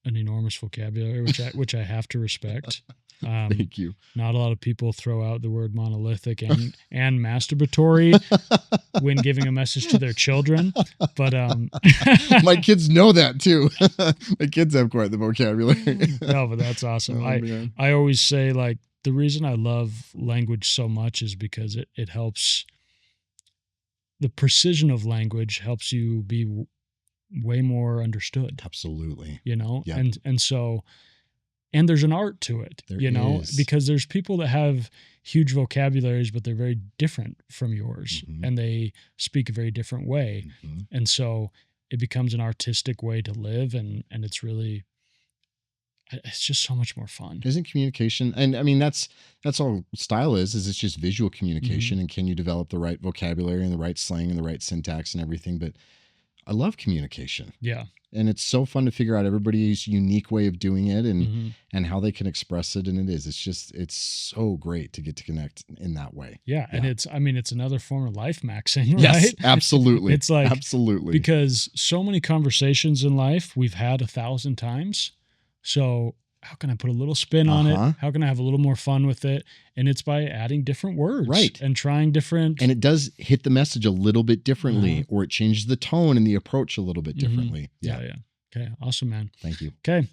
an enormous vocabulary, which I have to respect. Thank you. Not a lot of people throw out the word monolithic and masturbatory when giving a message to their children, but my kids know that too. My kids have quite the vocabulary. No, but that's awesome. I always say, like, the reason I love language so much is because it helps. The precision of language helps you be way more understood. Absolutely. Yeah. And so, and there's an art to it, there is. because there's people that have huge vocabularies, but they're very different from yours, mm-hmm. and they speak a very different way. Mm-hmm. And so it becomes an artistic way to live. And it's just so much more fun. Isn't communication? And I mean, that's all style is it's just visual communication. Mm-hmm. And can you develop the right vocabulary and the right slang and the right syntax and everything? But I love communication. Yeah. And it's so fun to figure out everybody's unique way of doing it and Mm-hmm. and how they can express it. And it's so great to get to connect in that way. Yeah. And it's another form of life maxing, right? Yes, absolutely. It's like, absolutely. Because so many conversations in life we've had 1,000 times. So how can I put a little spin on it? How can I have a little more fun with it? And it's by adding different words, right? And trying different. And it does hit the message a little bit differently, or it changes the tone and the approach a little bit differently. Mm-hmm. Yeah. Okay. Awesome, man. Thank you. Okay.